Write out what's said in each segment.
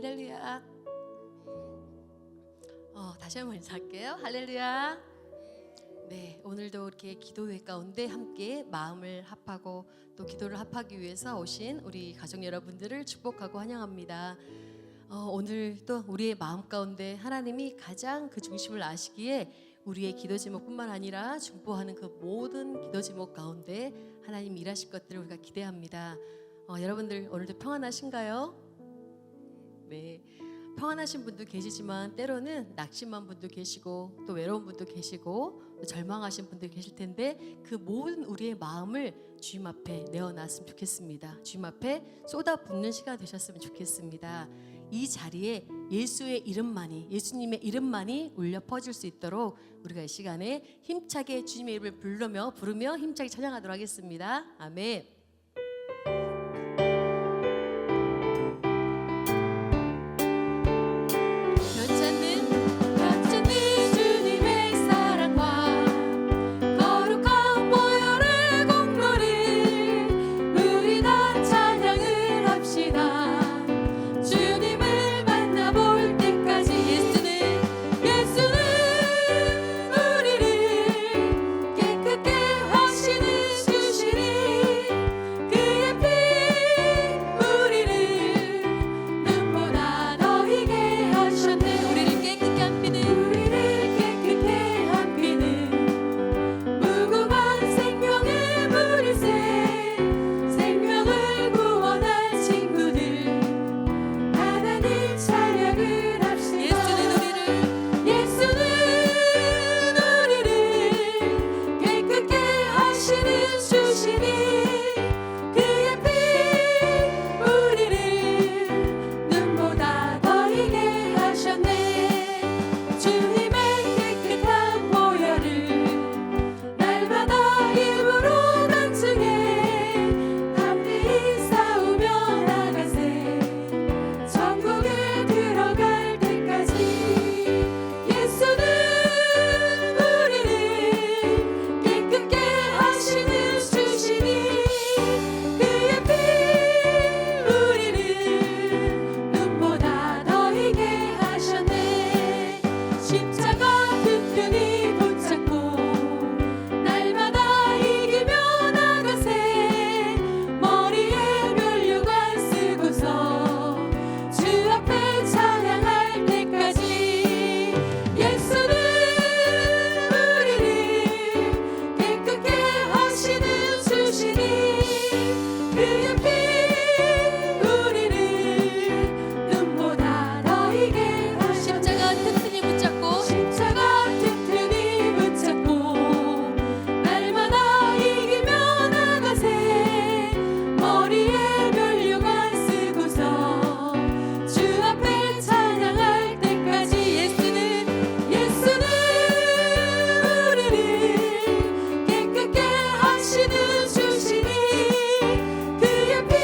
할렐루야. 다시 한번 인사할게요. 할렐루야. 네, 오늘도 이렇게 기도회 가운데 함께 마음을 합하고 또 기도를 합하기 위해서 오신 우리 가족 여러분들을 축복하고 환영합니다. 오늘 또 우리의 마음 가운데 하나님이 가장 그 중심을 아시기에 우리의 기도 제목뿐만 아니라 중보하는 그 모든 기도 제목 가운데 하나님 일하실 것들을 우리가 기대합니다. 여러분들 오늘도 평안하신가요? 네, 평안하신 분도 계시지만 때로는 낙심한 분도 계시고 또 외로운 분도 계시고 또 절망하신 분도 계실 텐데 그 모든 우리의 마음을 주님 앞에 내어놨으면 좋겠습니다. 주님 앞에 쏟아붓는 시간 되셨으면 좋겠습니다. 이 자리에 예수의 이름만이, 예수님의 이름만이 울려 퍼질 수 있도록 우리가 이 시간에 힘차게 주님의 이름을 부르며 힘차게 찬양하도록 하겠습니다. 아멘. 주시니 그의 피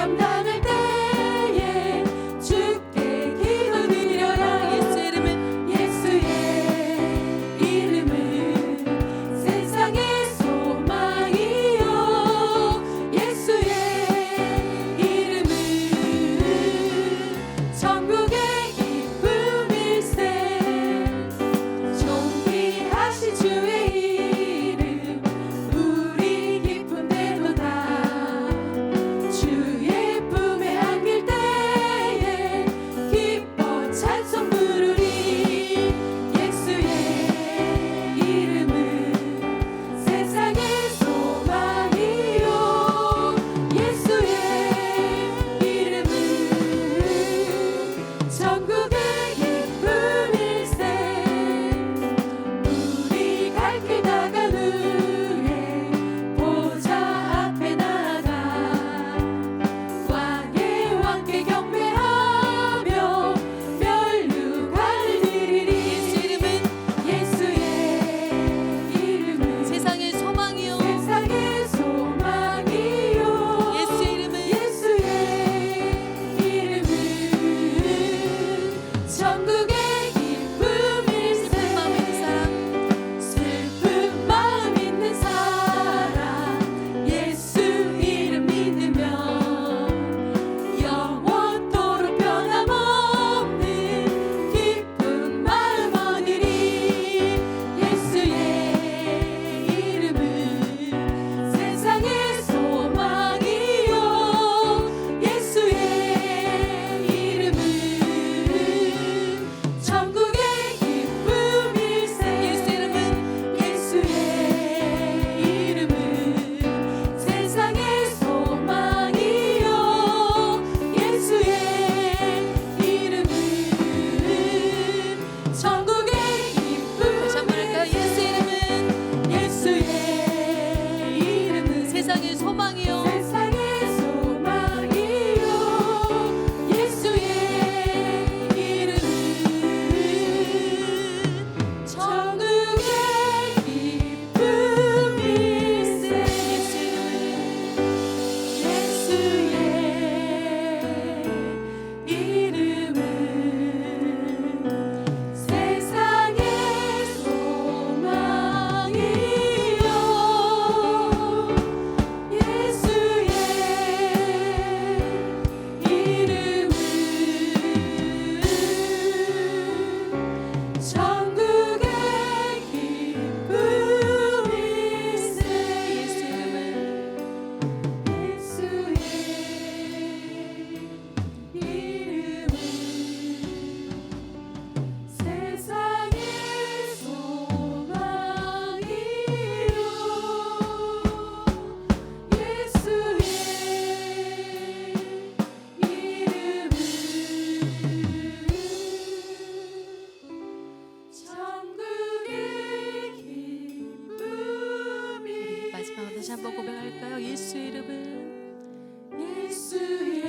감당할 때에 주께 기도드려라. 예수의 이름은 세상의 소망이요 예수의 이름은 천국의 기쁨일세. 존귀하신 주의 이름 우리 기쁜 대로 다 주의 품에 안길 때에 기뻐 찬송 부르리. 예수의 이름은 세상의 소망이요 예수의 이름은 천국의 기쁨일세. 우리 갈 길 나간 후에 보좌 앞에 나가 왕의 왕께 경배하며 면류관을 드리리. 예수의 이름은 세상의 소망이요 세상의 소망이요 예수의 이름은 예수의 이름은 천국의 기쁨일세. 슬픈 마음 있는 사람 예수 이름 믿으면 영원토록 변함없는 기쁜 마음 얻으리. 예수의 이름은 세상의 소망이요 예수의 이름은 천국의 기쁨일세. 예수의 이름은 세상의 소망이요 예수의 이름은 천국의 다시 한번 할까요? 기쁨일세. 예수의 이름은 세상의 소망이요 세상의 소망이요 예수의 이름은 천국의 기쁨일세. 예수의 이름은 세상의 소망이요 예수의 이름은 천국의 기쁨일세. 예수의 이름은 세상의 소망이요 예수의 이름은 천국의 기쁨이. 마지막으로 다시 한번 고백할까요? 예수의 이름은 예수의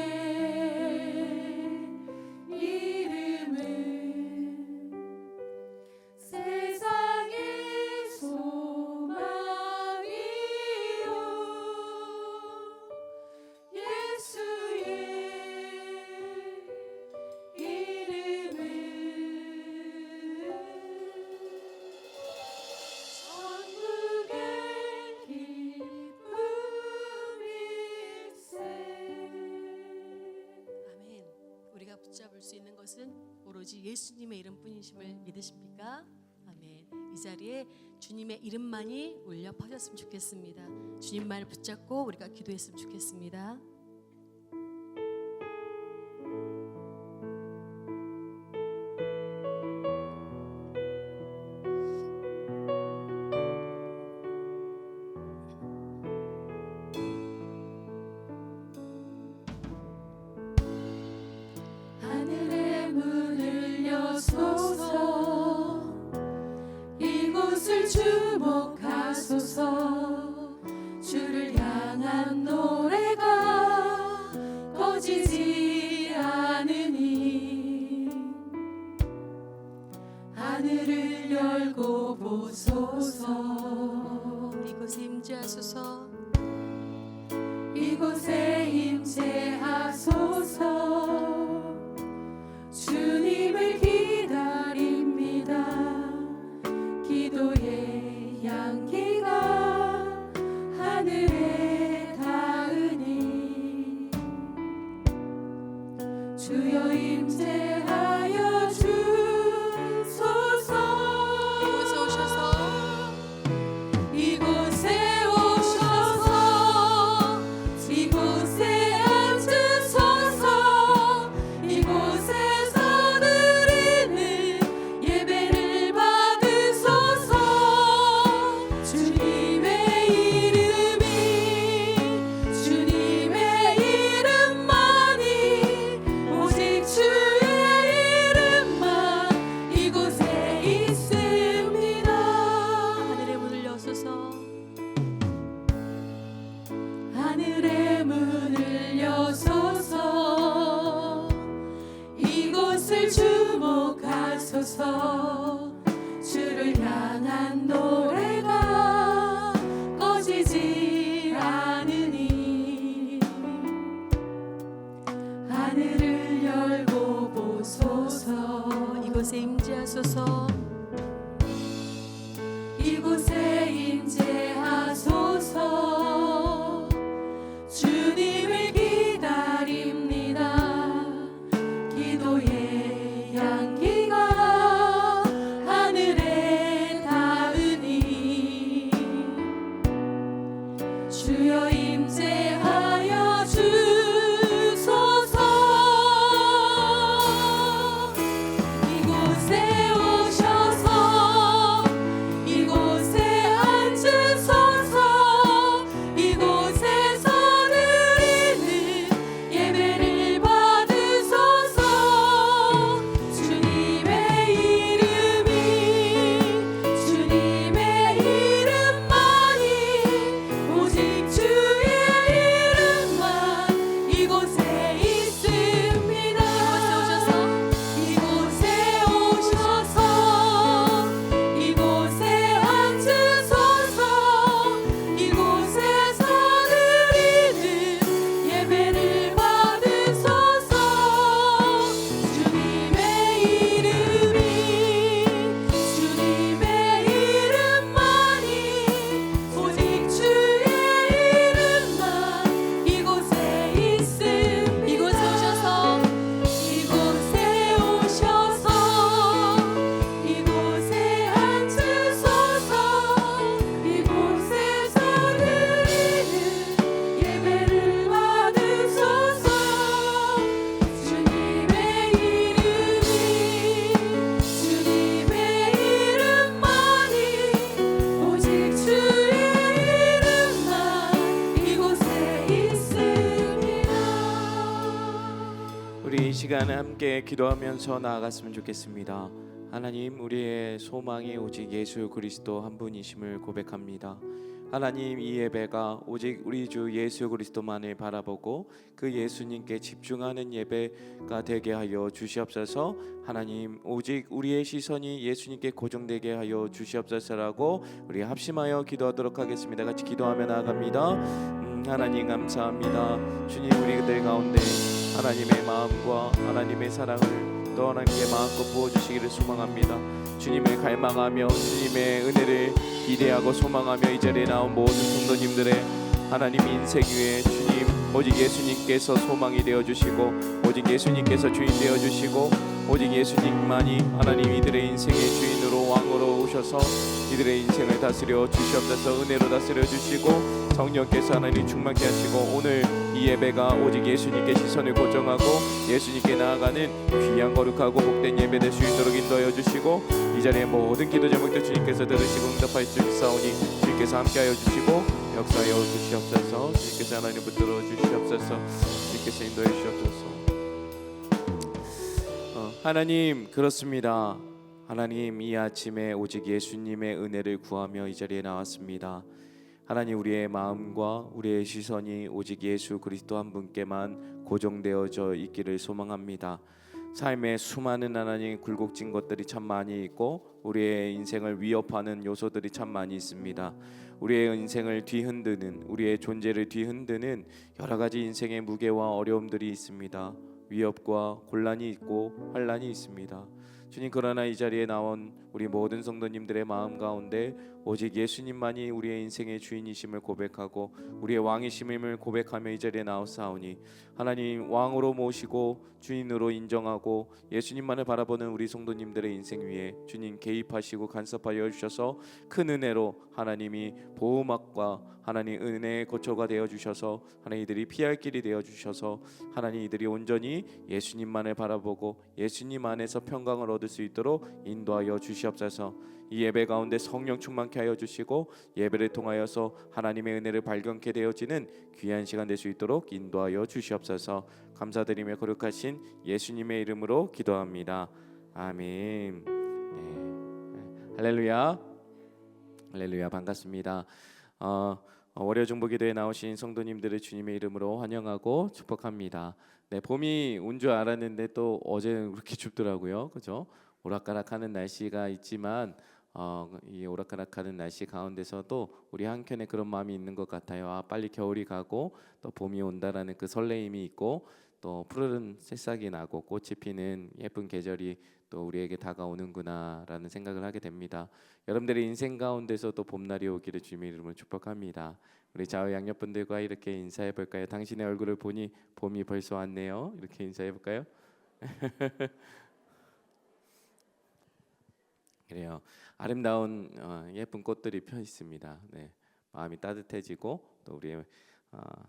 이름은 세상의 소망이요 예수의 이름은 천국의 기쁨일세. 아멘. 우리가 붙잡을 수 있는 것은 오로지 예수님의 이름뿐이심을 믿으십니까? 아멘. 이 자리에 주님의 이름만이 울려 퍼졌으면 좋겠습니다. 주님만을 붙잡고 우리가 기도했으면 좋겠습니다. 하늘의 문을 여소서 이곳을 주목하소서. 주를 향한 노래가 꺼지지 않으니 하늘을 열고 보소서. 이곳에 임재하소서. 이곳에 임재하 주여 임재하여 주소서. 이곳에 오셔서 이곳에 오셔서 이곳에 앉으소서. 이곳에서 드리는 예배를 받으소서. 주님의 이름이 주님의 이름만이 오직 주의 이름만 이곳에 있습니다. 하늘의 문을 여소서. 하늘의 문을 여소서. 이곳을 주목하소서. 주를 향한 노래가 꺼지지 않으니 하늘을 열고 보소서. 이곳에 임재하소서. 이곳에 임재하소서. 주님을 기다립니다. 기도의 향기가 하늘에 닿으니 주여 임재하여 주소서. 이곳에 오셔서 이곳에 앉으소서. 이곳에서 드리는 예배를 받으소서. 주님의 이름이 주님의 이름만이 오직 주의 이름만 이곳에 있습니다. 이곳에 오셔서 이곳에 앉으소서. 이곳에서 드리는 예배를 받으소서. 주님의 이름이 주님의 이름만이 오직 주의 이름만 이곳에 있습니다. 이곳에 오셔서 이곳에 오셔서 이곳에 앉으소서. 이곳에서 드리는 예배를 받으소서. 주님의 이름이 주님의 이름만이 오직 주의 이름만 이곳에 있습니다. 우리 이 시간에 함께 기도하면서 나아갔으면 좋겠습니다. 하나님, 우리의 소망이 오직 예수 그리스도 한 분이심을 고백합니다. 하나님, 이 예배가 오직 우리 주 예수 그리스도만을 바라보고 그 예수님께 집중하는 예배가 되게 하여 주시옵소서. 하나님, 오직 우리의 시선이 예수님께 고정되게 하여 주시옵소서라고 우리 합심하여 기도하도록 하겠습니다. 같이 기도하며 나아갑니다. 하나님 감사합니다. 주님, 우리들 가운데 하나님의 마음과 하나님의 사랑을 또 하나님께 마음껏 부어주시기를 소망합니다. 주님을 갈망하며 주님의 은혜를 기대하고 소망하며 이 자리에 나온 모든 성도님들의 하나님 인생 위에 주님 오직 예수님께서 소망이 되어주시고 오직 예수님께서 주인 되어주시고 오직 예수님만이 하나님 이들의 인생의 주인으로 왕으로 오셔서 이들의 인생을 다스려 주시옵소서. 은혜로 다스려 주시고 성령께서 하나님 충만케 하시고 오늘 이 예배가 오직 예수님께 시선을 고정하고 예수님께 나아가는 귀한 거룩하고 복된 예배 될 수 있도록 인도하여 주시고 이 자리에 모든 기도 제목들 주님께서 들으시고 응답하여 주시사오니 주님께서 함께하여 주시고 역사하여 주시옵소서. 주님께서 하나님 붙들어 주시옵소서. 주님께서 인도해 주시옵소서. 하나님, 그렇습니다. 하나님, 이 아침에 오직 예수님의 은혜를 구하며 이 자리에 나왔습니다. 하나님, 우리의 마음과 우리의 시선이 오직 예수 그리스도 한 분께만 고정되어져 있기를 소망합니다. 삶에 수많은 하나님 굴곡진 것들이 참 많이 있고 우리의 인생을 위협하는 요소들이 참 많이 있습니다. 우리의 인생을 뒤흔드는, 우리의 존재를 뒤흔드는 여러 가지 인생의 무게와 어려움들이 있습니다. 위협과 곤란이 있고 환란이 있습니다. 주님, 그러나 이 자리에 나온 우리 모든 성도님들의 마음 가운데 오직 예수님만이 우리의 인생의 주인이심을 고백하고 우리의 왕이심을 고백하며 이 자리에 나오사오니, 하나님, 왕으로 모시고 주인으로 인정하고 예수님만을 바라보는 우리 성도님들의 인생 위에 주님 개입하시고 간섭하여 주셔서 큰 은혜로 하나님이 보호막과 하나님 은혜의 거처가 되어 주셔서 하나님 이들이 피할 길이 되어 주셔서 하나님 이들이 온전히 예수님만을 바라보고 예수님 안에서 평강을 얻을 수 있도록 인도하여 주시옵소서. 이 예배 가운데 성령 충만케 하여 주시고 예배를 통하여서 하나님의 은혜를 발견케 되어지는 귀한 시간 될 수 있도록 인도하여 주시옵소서. 감사드리며 거룩하신 예수님의 이름으로 기도합니다. 아멘. 네. 할렐루야. 할렐루야. 반갑습니다. 월요 중보기도에 나오신 성도님들을 주님의 이름으로 환영하고 축복합니다. 네, 봄이 온 줄 알았는데 또 어제는 그렇게 춥더라고요. 그죠? 오락가락하는 날씨가 있지만 이 오락가락하는 날씨 가운데서도 우리 한켠에 그런 마음이 있는 것 같아요. 아, 빨리 겨울이 가고 또 봄이 온다라는 그 설레임이 있고 또 푸르른 새싹이 나고 꽃이 피는 예쁜 계절이 또 우리에게 다가오는구나라는 생각을 하게 됩니다. 여러분들의 인생 가운데서도 봄날이 오기를 주님의 이름으로 축복합니다. 우리 좌우 양옆분들과 이렇게 인사해 볼까요? 당신의 얼굴을 보니 봄이 벌써 왔네요. 이렇게 인사해 볼까요? 그래요. 아름다운 예쁜 꽃들이 펴 있습니다. 네, 마음이 따뜻해지고 또 우리의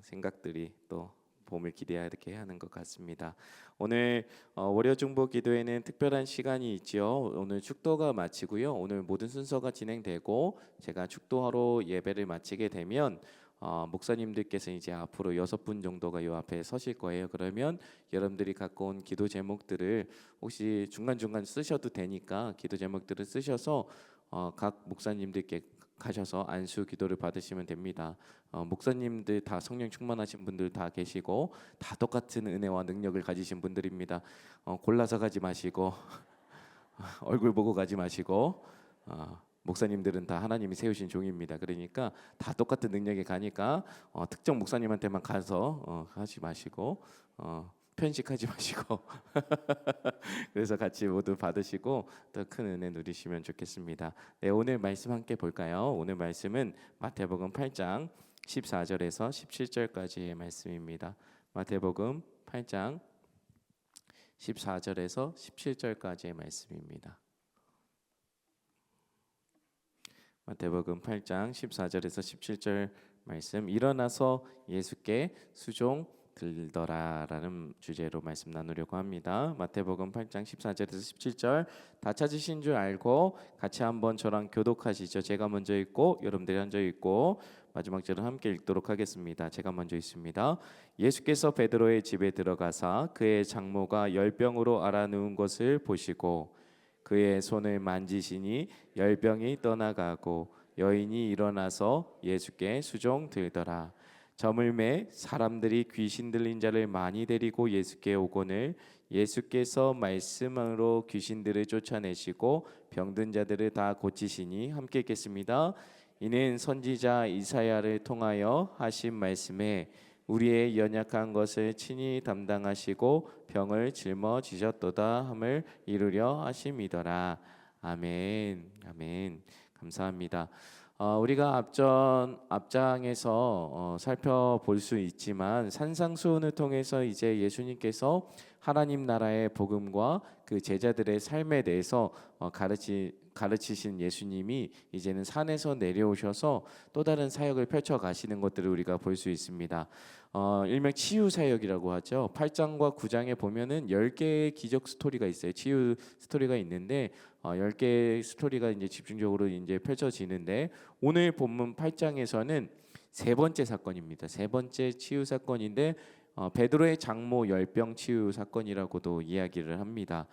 생각들이 또 봄을 기대하게 하는 것 같습니다. 오늘 월요 중보 기도에는 특별한 시간이 있죠. 오늘 축도가 마치고요. 오늘 모든 순서가 진행되고 제가 축도하러 예배를 마치게 되면 목사님들께서 이제 앞으로 6분 정도가 요 앞에 서실 거예요. 그러면 여러분들이 갖고 온 기도 제목들을 혹시 중간중간 쓰셔도 되니까 기도 제목들을 쓰셔서 각 목사님들께 가셔서 안수 기도를 받으시면 됩니다. 목사님들 다 성령 충만하신 분들 다 계시고 다 똑같은 은혜와 능력을 가지신 분들입니다. 골라서 가지 마시고 얼굴 보고 가지 마시고 목사님들은 다 하나님이 세우신 종입니다. 그러니까 다 똑같은 능력이 가니까 특정 목사님한테만 가서 하지 마시고 편식하지 마시고 그래서 같이 모두 받으시고 더 큰 은혜 누리시면 좋겠습니다. 네, 오늘 말씀 함께 볼까요? 오늘 말씀은 마태복음 8장 14절에서 17절까지의 말씀입니다. 마태복음 8장 14절에서 17절까지의 말씀입니다. 마태복음 8장 14절에서 17절 말씀. 일어나서 예수께 수종 들더라라는 주제로 말씀 나누려고 합니다. 마태복음 8장 14절에서 17절 다 찾으신 줄 알고 같이 한번 저랑 교독하시죠. 제가 먼저 읽고 여러분들이 앉아 읽고 마지막 절은 함께 읽도록 하겠습니다. 제가 먼저 읽습니다. 예수께서 베드로의 집에 들어가사 그의 장모가 열병으로 앓아누운 것을 보시고 그의 손을 만지시니 열병이 떠나가고 여인이 일어나서 예수께 수종 들더라. 저물매 사람들이 귀신 들린 자를 많이 데리고 예수께 오거늘 예수께서 말씀으로 귀신들을 쫓아내시고 병든 자들을 다 고치시니 함께 읽겠습니다. 이는 선지자 이사야를 통하여 하신 말씀에 우리의 연약한 것을 친히 담당하시고 병을 짊어지셨도다 함을 이루려 하심이더라. 아멘. 아멘. 감사합니다. 우리가 앞장에서 살펴볼 수 있지만 산상수훈을 통해서 이제 예수님께서 하나님 나라의 복음과 그 제자들의 삶에 대해서 가르치신 예수님이 이제는 산에서 내려오셔서 또 다른 사역을 펼쳐 가시는 것들을 우리가 볼 수 있습니다. 일명 치유 사역이라고 하죠. 8장과 9장에 보면은 10개의 기적 스토리가 있어요. 치유 스토리가 있는데 10개의 스토리가 이제 집중적으로 이제 펼쳐지는데 오늘 본문 8장에서는 세 번째 사건입니다. 세 번째 치유 사건인데 베드로의 장모 열병 치유 사건이라고도 이야기를 합니다.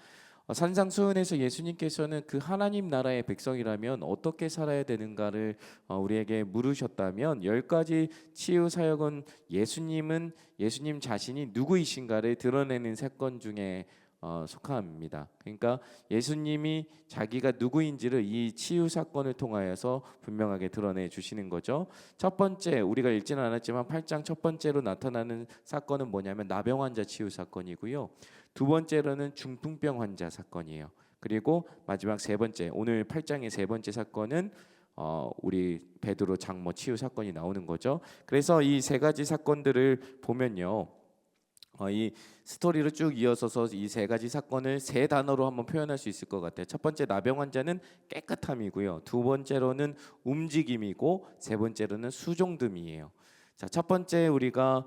산상수훈에서 예수님께서는 그 하나님 나라의 백성이라면 어떻게 살아야 되는가를 우리에게 물으셨다면 10가지 치유 사역은 예수님 자신이 누구이신가를 드러내는 사건 중에 속합니다. 그러니까 예수님이 자기가 누구인지를 이 치유 사건을 통하여서 분명하게 드러내 주시는 거죠. 첫 번째, 우리가 읽지는 않았지만 8장 첫 번째로 나타나는 사건은 뭐냐면 나병 환자 치유 사건이고요. 두 번째로는 중풍병 환자 사건이에요. 그리고 마지막 세 번째, 오늘 8장의 세 번째 사건은 우리 베드로 장모 치유 사건이 나오는 거죠. 그래서 이 세 가지 사건들을 보면요, 이 스토리로 쭉 이어서서 이 세 가지 사건을 세 단어로 한번 표현할 수 있을 것 같아요. 첫 번째 나병 환자는 깨끗함이고요. 두 번째로는 움직임이고 세 번째로는 수종듦이에요. 자, 첫 번째 우리가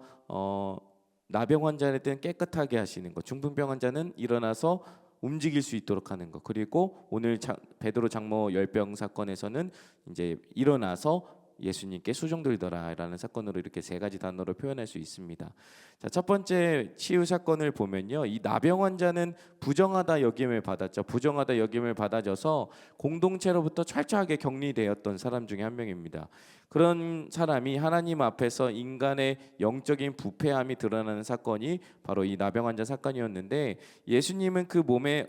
나병 환자를 때는 깨끗하게 하시는 것, 중풍병 환자는 일어나서 움직일 수 있도록 하는 것, 그리고 오늘 베드로 장모 열병 사건에서는 이제 일어나서 예수님께 수종들더라라는 사건으로 이렇게 세 가지 단어로 표현할 수 있습니다. 자, 첫 번째 치유 사건을 보면요, 이 나병 환자는 부정하다 여김을 받았죠. 부정하다 여김을 받아져서 공동체로부터 철저하게 격리되었던 사람 중에 한 명입니다. 그런 사람이 하나님 앞에서 인간의 영적인 부패함이 드러나는 사건이 바로 이 나병 환자 사건이었는데, 예수님은 그 몸에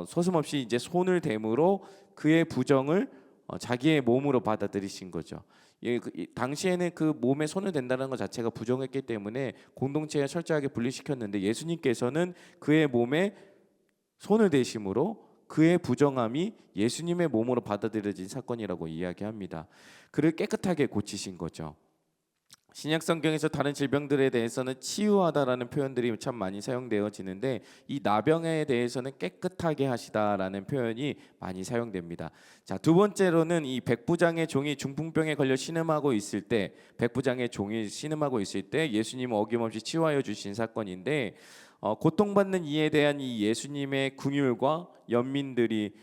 서슴없이 이제 손을 대므로 그의 부정을 자기의 몸으로 받아들이신 거죠. 당시에는 그 몸에 손을 댄다는 것 자체가 부정했기 때문에 공동체에 철저하게 분리시켰는데, 예수님께서는 그의 몸에 손을 대심으로 그의 부정함이 예수님의 몸으로 받아들여진 사건이라고 이야기합니다. 그를 깨끗하게 고치신 거죠. 신약 성경에서 다른 질병들에 대해서는 치유하다라는 표현들이 참 많이 사용되어지는데, 이 나병에 대해서는 깨끗하게 하시다라는 표현이 많이 사용됩니다. 자, 두 번째로는 이 백부장의 종이 중풍병에 걸려 신음하고 있을 때, 백부장의 종이 신음하고 있을 때 예수님은 어김없이 치유하여 주신 사건인데, 고통받는 이에 대한 이 예수님의 긍휼과 연민들이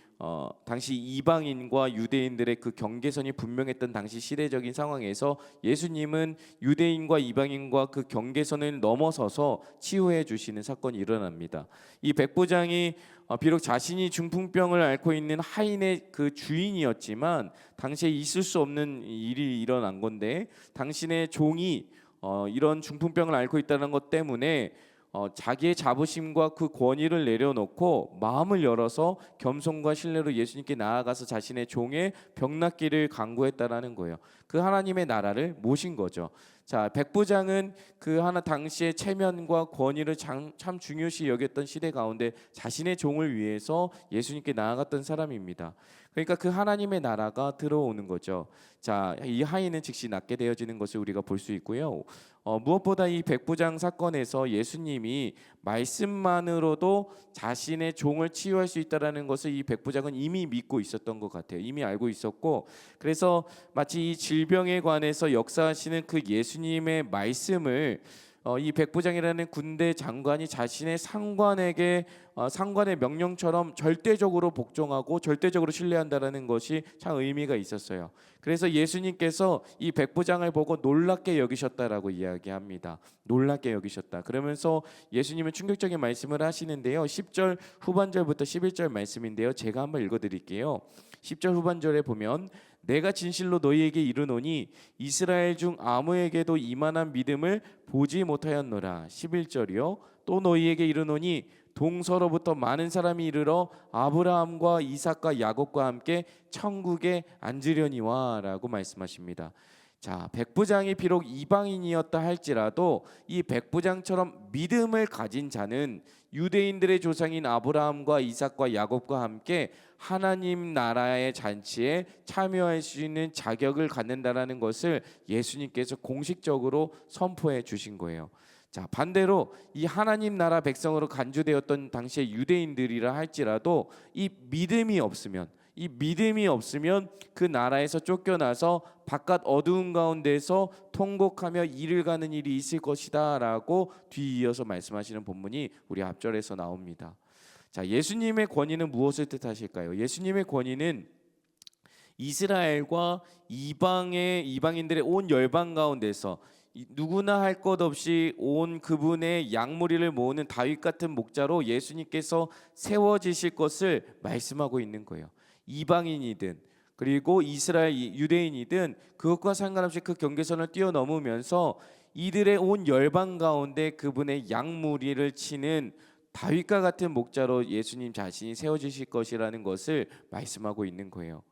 당시 이방인과 유대인들의 그 경계선이 분명했던 당시 시대적인 상황에서 예수님은 유대인과 이방인과 그 경계선을 넘어서서 치유해 주시는 사건이 일어납니다. 이 백부장이 비록 자신이 중풍병을 앓고 있는 하인의 그 주인이었지만 당시에 있을 수 없는 일이 일어난 건데, 당신의 종이 이런 중풍병을 앓고 있다는 것 때문에 자기의 자부심과 그 권위를 내려놓고 마음을 열어서 겸손과 신뢰로 예수님께 나아가서 자신의 종의 병낫기를 간구했다라는 거예요. 그 하나님의 나라를 모신 거죠. 자, 백부장은 그 하나 당시의 체면과 권위를 참 중요시 여겼던 시대 가운데 자신의 종을 위해서 예수님께 나아갔던 사람입니다. 그러니까 그 하나님의 나라가 들어오는 거죠. 자, 이 하인은 즉시 낫게 되어지는 것을 우리가 볼 수 있고요. 무엇보다 이 백부장 사건에서 예수님이 말씀만으로도 자신의 종을 치유할 수 있다라는 것을 이 백부장은 이미 믿고 있었던 것 같아요. 이미 알고 있었고, 그래서 마치 이 질병에 관해서 역사하시는 그 예수님의 말씀을 이 백부장이라는 군대 장관이 자신의 상관에게 상관의 명령처럼 절대적으로 복종하고 절대적으로 신뢰한다라는 것이 참 의미가 있었어요. 그래서 예수님께서 이 백부장을 보고 놀랍게 여기셨다라고 이야기합니다. 놀랍게 여기셨다. 그러면서 예수님은 충격적인 말씀을 하시는데요. 10절 후반절부터 11절 말씀인데요. 제가 한번 읽어드릴게요. 10절 후반절에 보면, 내가 진실로 너희에게 이르노니 이스라엘 중 아무에게도 이만한 믿음을 보지 못하였노라. 11절이요. 또 너희에게 이르노니 동서로부터 많은 사람이 이르러 아브라함과 이삭과 야곱과 함께 천국에 앉으려니와 라고 말씀하십니다. 자, 백부장이 비록 이방인이었다 할지라도 이 백부장처럼 믿음을 가진 자는 유대인들의 조상인 아브라함과 이삭과 야곱과 함께 하나님 나라의 잔치에 참여할 수 있는 자격을 갖는다라는 것을 예수님께서 공식적으로 선포해 주신 거예요. 자, 반대로 이 하나님 나라 백성으로 간주되었던 당시의 유대인들이라 할지라도 이 믿음이 없으면 그 나라에서 쫓겨나서 바깥 어두운 가운데서 통곡하며 일을 가는 일이 있을 것이다라고 뒤이어서 말씀하시는 본문이 우리 앞절에서 나옵니다. 자, 예수님의 권위는 무엇을 뜻하실까요? 예수님의 권위는 이스라엘과 이방인들의 온 열방 가운데서 누구나 할 것 없이 온 그분의 양무리를 모으는 다윗 같은 목자로 예수님께서 세워지실 것을 말씀하고 있는 거예요. 이방인이든 그리고 이스라엘 유대인이든 그것과 상관없이 그 경계선을 뛰어넘으면서 이들의 온 열방 가운데 그분의 양무리를 치는 다윗과 같은 목자로 예수님 자신이 세워지실 것이라는 것을 말씀하고 있는 거예요.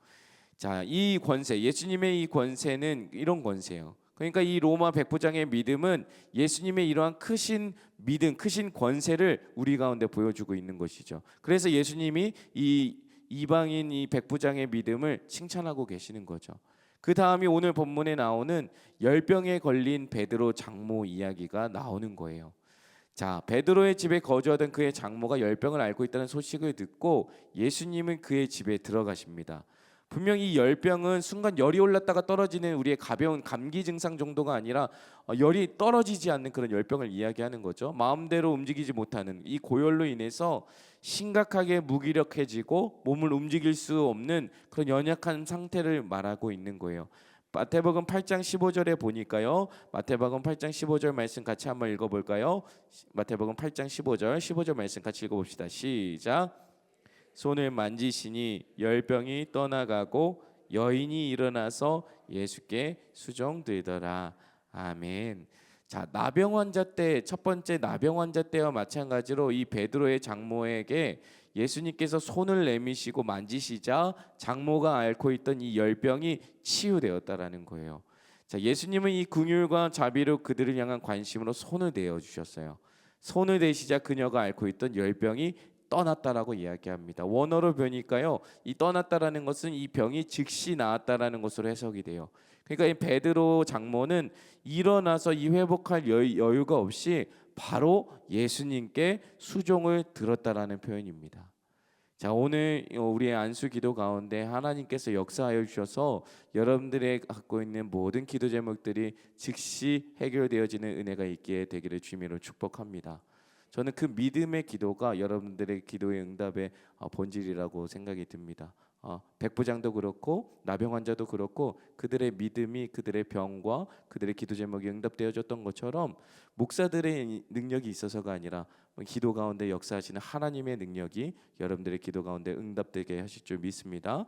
자, 이 권세, 예수님의 이 권세는 이런 권세예요. 그러니까 이 로마 백부장의 믿음은 예수님의 이러한 크신 믿음, 크신 권세를 우리 가운데 보여주고 있는 것이죠. 그래서 예수님이 이 이방인 이 백부장의 믿음을 칭찬하고 계시는 거죠. 그 다음이 오늘 본문에 나오는 열병에 걸린 베드로 장모 이야기가 나오는 거예요. 자, 베드로의 집에 거주하던 그의 장모가 열병을 앓고 있다는 소식을 듣고 예수님은 그의 집에 들어가십니다. 분명히 이 열병은 순간 열이 올랐다가 떨어지는 우리의 가벼운 감기 증상 정도가 아니라 열이 떨어지지 않는 그런 열병을 이야기하는 거죠. 마음대로 움직이지 못하는 이 고열로 인해서 심각하게 무기력해지고 몸을 움직일 수 없는 그런 연약한 상태를 말하고 있는 거예요. 마태복음 8장 15절에 보니까요. 마태복음 8장 15절 말씀 같이 한번 읽어볼까요? 마태복음 8장 15절 말씀 같이 읽어봅시다. 시작. 손을 만지시니 열병이 떠나가고 여인이 일어나서 예수께 수종들더라. 아멘. 자, 나병 환자 때, 첫 번째 나병 환자 때와 마찬가지로 이 베드로의 장모에게 예수님께서 손을 내미시고 만지시자 장모가 앓고 있던 이 열병이 치유되었다라는 거예요. 자, 예수님은 이 긍휼과 자비로 그들을 향한 관심으로 손을 대어 주셨어요. 손을 대시자 그녀가 앓고 있던 열병이 떠났다라고 이야기합니다. 원어로 보니까요, 이 떠났다라는 것은 이 병이 즉시 나았다라는 것으로 해석이 돼요. 그러니까 이 베드로 장모는 일어나서 이 회복할 여유가 없이 바로 예수님께 수종을 들었다라는 표현입니다. 자, 오늘 우리의 안수 기도 가운데 하나님께서 역사하여 주셔서 여러분들의 갖고 있는 모든 기도 제목들이 즉시 해결되어지는 은혜가 있게 되기를 주님으로 축복합니다. 저는 그 믿음의 기도가 여러분들의 기도의 응답의 본질이라고 생각이 듭니다. 백부장도 그렇고 나병 환자도 그렇고 그들의 믿음이 그들의 병과 그들의 기도 제목이 응답되어졌던 것처럼 목사들의 능력이 있어서가 아니라 기도 가운데 역사하시는 하나님의 능력이 여러분들의 기도 가운데 응답되게 하실 줄 믿습니다.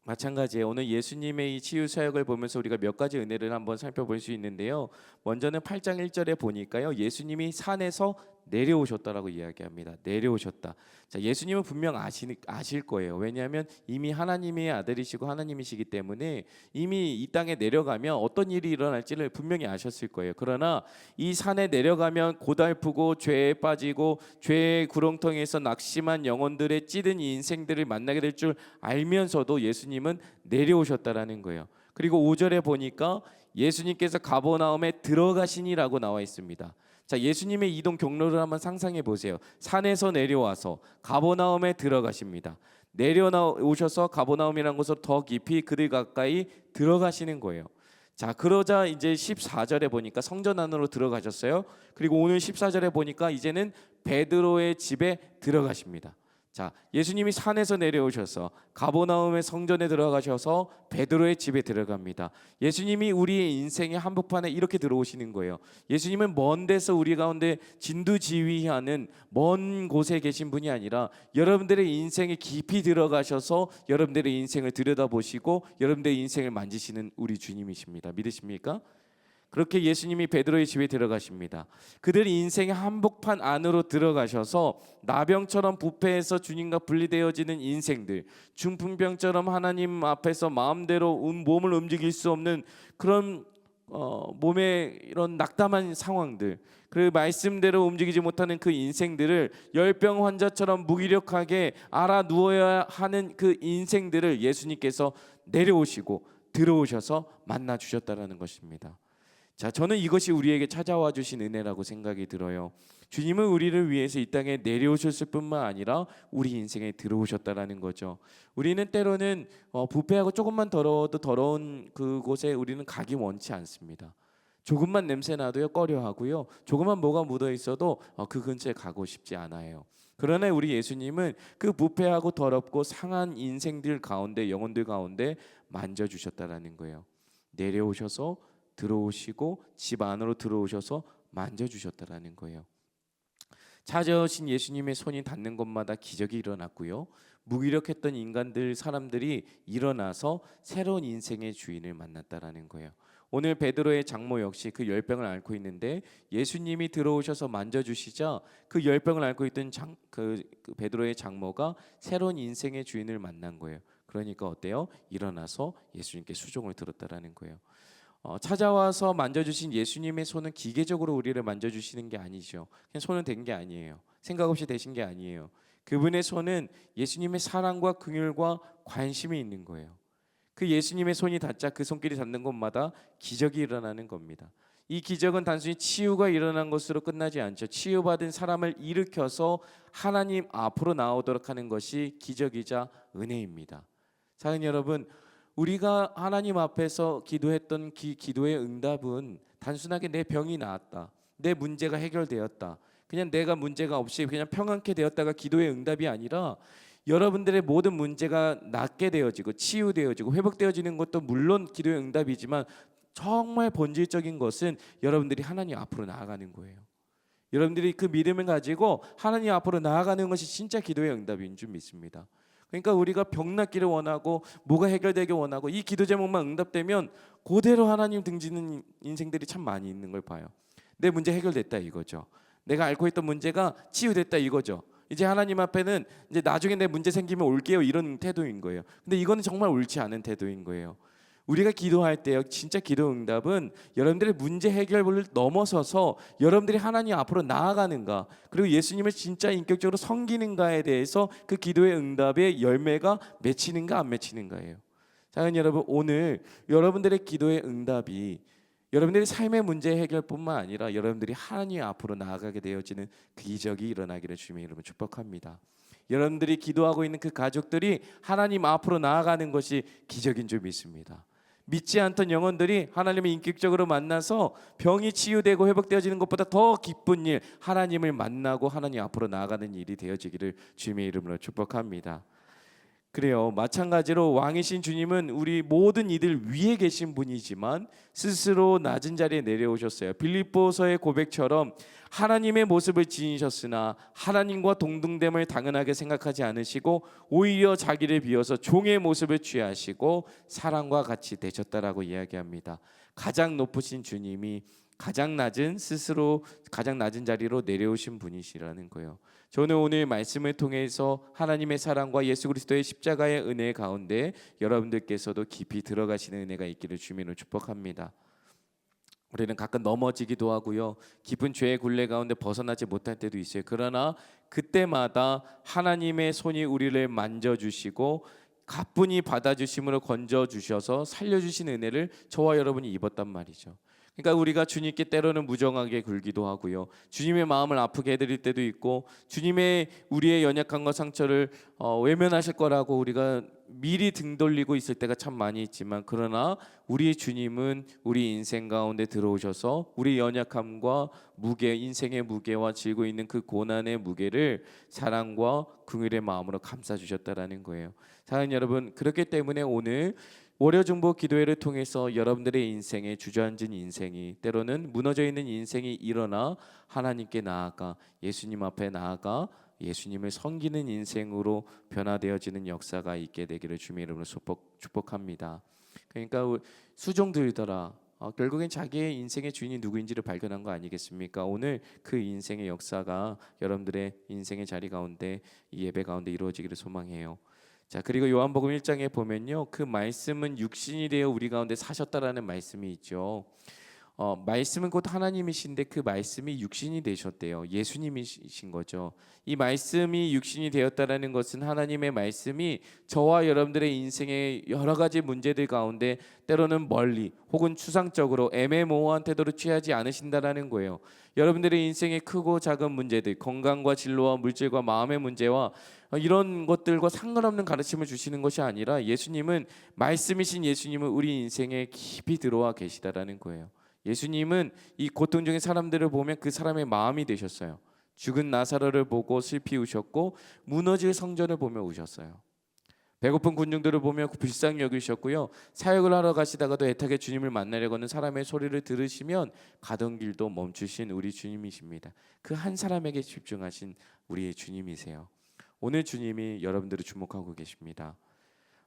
마찬가지예요. 오늘 예수님의 이 치유 사역을 보면서 우리가 몇 가지 은혜를 한번 살펴볼 수 있는데요. 먼저는 8장 1절에 보니까요. 예수님이 산에서 내려오셨다라고 이야기합니다. 내려오셨다. 자, 예수님은 분명 아실 거예요. 왜냐하면 이미 하나님의 아들이시고 하나님이시기 때문에 이미 이 땅에 내려가면 어떤 일이 일어날지를 분명히 아셨을 거예요. 그러나 이 산에 내려가면 고달프고 죄에 빠지고 죄의 구렁텅이에서 낙심한 영혼들의 찌든 인생들을 만나게 될 줄 알면서도 예수님은 내려오셨다라는 거예요. 그리고 5절에 보니까 예수님께서 가버나움에 들어가시니라고 나와 있습니다. 자, 예수님의 이동 경로를 한번 상상해 보세요. 산에서 내려와서 가버나움에 들어가십니다. 내려오셔서 가버나움이라는 곳으로 더 깊이 그들 가까이 들어가시는 거예요. 자, 그러자 이제 14절에 보니까 성전 안으로 들어가셨어요. 그리고 오늘 14절에 보니까 이제는 베드로의 집에 들어가십니다. 자, 예수님이 산에서 내려오셔서 가버나움의 성전에 들어가셔서 베드로의 집에 들어갑니다. 예수님이 우리의 인생의 한복판에 이렇게 들어오시는 거예요. 예수님은 먼 데서 우리 가운데 진두지휘하는 먼 곳에 계신 분이 아니라 여러분들의 인생에 깊이 들어가셔서 여러분들의 인생을 들여다보시고 여러분들의 인생을 만지시는 우리 주님이십니다. 믿으십니까? 그렇게 예수님이 베드로의 집에 들어가십니다. 그들 인생의 한복판 안으로 들어가셔서 나병처럼 부패해서 주님과 분리되어지는 인생들, 중풍병처럼 하나님 앞에서 마음대로 몸을 움직일 수 없는 그런 몸의 이런 낙담한 상황들, 그 말씀대로 움직이지 못하는 그 인생들을 열병 환자처럼 무기력하게 알아 누워야 하는 그 인생들을 예수님께서 내려오시고 들어오셔서 만나 주셨다라는 것입니다. 자, 저는 이것이 우리에게 찾아와 주신 은혜라고 생각이 들어요. 주님은 우리를 위해서 이 땅에 내려오셨을 뿐만 아니라 우리 인생에 들어오셨다라는 거죠. 우리는 때로는 부패하고 조금만 더러워도 더러운 그곳에 우리는 가기 원치 않습니다. 조금만 냄새 나도요 꺼려하고요. 조금만 뭐가 묻어 있어도 그 근처에 가고 싶지 않아요. 그러나 우리 예수님은 그 부패하고 더럽고 상한 인생들 가운데, 영혼들 가운데 만져주셨다라는 거예요. 내려오셔서 들어오시고 집 안으로 들어오셔서 만져주셨다라는 거예요. 찾아오신 예수님의 손이 닿는 곳마다 기적이 일어났고요. 무기력했던 사람들이 일어나서 새로운 인생의 주인을 만났다라는 거예요. 오늘 베드로의 장모 역시 그 열병을 앓고 있는데 예수님이 들어오셔서 만져주시자 그 열병을 앓고 있던 그 베드로의 장모가 새로운 인생의 주인을 만난 거예요. 그러니까 어때요? 일어나서 예수님께 수종을 들었다라는 거예요. 찾아와서 만져주신 예수님의 손은 기계적으로 우리를 만져주시는 게 아니죠. 그냥 손은 된 게 아니에요. 생각 없이 되신 게 아니에요. 그분의 손은 예수님의 사랑과 긍휼과 관심이 있는 거예요. 그 예수님의 손이 닿자 그 손길이 닿는 곳마다 기적이 일어나는 겁니다. 이 기적은 단순히 치유가 일어난 것으로 끝나지 않죠. 치유받은 사람을 일으켜서 하나님 앞으로 나오도록 하는 것이 기적이자 은혜입니다. 사랑하는 여러분, 우리가 하나님 앞에서 기도했던 기도의 응답은 단순하게 내 병이 나았다, 내 문제가 해결되었다, 그냥 내가 문제가 없이 그냥 평안케 되었다가 기도의 응답이 아니라 여러분들의 모든 문제가 낫게 되어지고 치유되어지고 회복되어지는 것도 물론 기도의 응답이지만 정말 본질적인 것은 여러분들이 하나님 앞으로 나아가는 거예요. 여러분들이 그 믿음을 가지고 하나님 앞으로 나아가는 것이 진짜 기도의 응답인 줄 믿습니다. 그러니까 우리가 병 낫기를 원하고 뭐가 해결되길 원하고 이 기도 제목만 응답되면 그대로 하나님 등지는 인생들이 참 많이 있는 걸 봐요. 내 문제 해결됐다 이거죠. 내가 앓고 있던 문제가 치유됐다 이거죠. 이제 하나님 앞에는 이제 나중에 내 문제 생기면 올게요 이런 태도인 거예요. 근데 이거는 정말 옳지 않은 태도인 거예요. 우리가 기도할 때요, 진짜 기도 응답은 여러분들의 문제 해결을 넘어서서 여러분들이 하나님 앞으로 나아가는가, 그리고 예수님을 진짜 인격적으로 섬기는가에 대해서 그 기도의 응답의 열매가 맺히는가 안 맺히는가예요. 사랑하는 여러분, 오늘 여러분들의 기도의 응답이 여러분들의 삶의 문제 해결뿐만 아니라 여러분들이 하나님 앞으로 나아가게 되어지는 그 기적이 일어나기를 주님의 이름으로 축복합니다. 여러분들이 기도하고 있는 그 가족들이 하나님 앞으로 나아가는 것이 기적인 줄 믿습니다. 믿지 않던 영혼들이 하나님을 인격적으로 만나서 병이 치유되고 회복되어지는 것보다 더 기쁜 일, 하나님을 만나고 하나님 앞으로 나아가는 일이 되어지기를 주님의 이름으로 축복합니다. 그래요. 마찬가지로 왕이신 주님은 우리 모든 이들 위에 계신 분이지만 스스로 낮은 자리에 내려오셨어요. 빌립보서의 고백처럼 하나님의 모습을 지니셨으나 하나님과 동등됨을 당연하게 생각하지 않으시고 오히려 자기를 비워서 종의 모습을 취하시고 사람과 같이 되셨다라고 이야기합니다. 가장 높으신 주님이 가장 낮은 스스로 가장 낮은 자리로 내려오신 분이시라는 거예요. 저는 오늘 말씀을 통해서 하나님의 사랑과 예수 그리스도의 십자가의 은혜 가운데 여러분들께서도 깊이 들어가시는 은혜가 있기를 주님으로 축복합니다. 우리는 가끔 넘어지기도 하고요, 깊은 죄의 굴레 가운데 벗어나지 못할 때도 있어요. 그러나 그때마다 하나님의 손이 우리를 만져주시고 가뿐히 받아주심으로 건져주셔서 살려주신 은혜를 저와 여러분이 입었단 말이죠. 그러니까 우리가 주님께 때로는 무정하게 굴기도 하고요, 주님의 마음을 아프게 해드릴 때도 있고, 주님의 우리의 연약함과 상처를 외면하실 거라고 우리가 미리 등 돌리고 있을 때가 참 많이 있지만, 그러나 우리 주님은 우리 인생 가운데 들어오셔서 우리 연약함과 무게, 인생의 무게와 지고 있는 그 고난의 무게를 사랑과 긍휼의 마음으로 감싸주셨다라는 거예요. 사랑하는 여러분, 그렇기 때문에 오늘 월요중보 기도회를 통해서 여러분들의 인생에 주저앉은 인생이, 때로는 무너져 있는 인생이 일어나 하나님께 나아가 예수님 앞에 나아가 예수님을 섬기는 인생으로 변화되어지는 역사가 있게 되기를 주님의 이름으로 축복합니다. 그러니까 수종 들더라, 결국엔 자기의 인생의 주인이 누구인지를 발견한 거 아니겠습니까? 오늘 그 인생의 역사가 여러분들의 인생의 자리 가운데, 이 예배 가운데 이루어지기를 소망해요. 자, 그리고 요한복음 1장에 보면요, 그 말씀은 육신이 되어 우리 가운데 사셨다라는 말씀이 있죠. 말씀은 곧 하나님이신데 그 말씀이 육신이 되셨대요. 예수님이신 거죠. 이 말씀이 육신이 되었다라는 것은 하나님의 말씀이 저와 여러분들의 인생의 여러 가지 문제들 가운데 때로는 멀리 혹은 추상적으로 애매모호한 태도를 취하지 않으신다라는 거예요. 여러분들의 인생의 크고 작은 문제들, 건강과 진로와 물질과 마음의 문제와 이런 것들과 상관없는 가르침을 주시는 것이 아니라, 예수님은, 말씀이신 예수님은 우리 인생에 깊이 들어와 계시다라는 거예요. 예수님은 이 고통 중의 사람들을 보면 그 사람의 마음이 되셨어요. 죽은 나사로를 보고 슬피 우셨고, 무너질 성전을 보며 우셨어요. 배고픈 군중들을 보며 불쌍히 여기셨고요, 사역을 하러 가시다가도 애타게 주님을 만나려고는 사람의 소리를 들으시면 가던 길도 멈추신 우리 주님이십니다. 그 한 사람에게 집중하신 우리의 주님이세요. 오늘 주님이 여러분들을 주목하고 계십니다.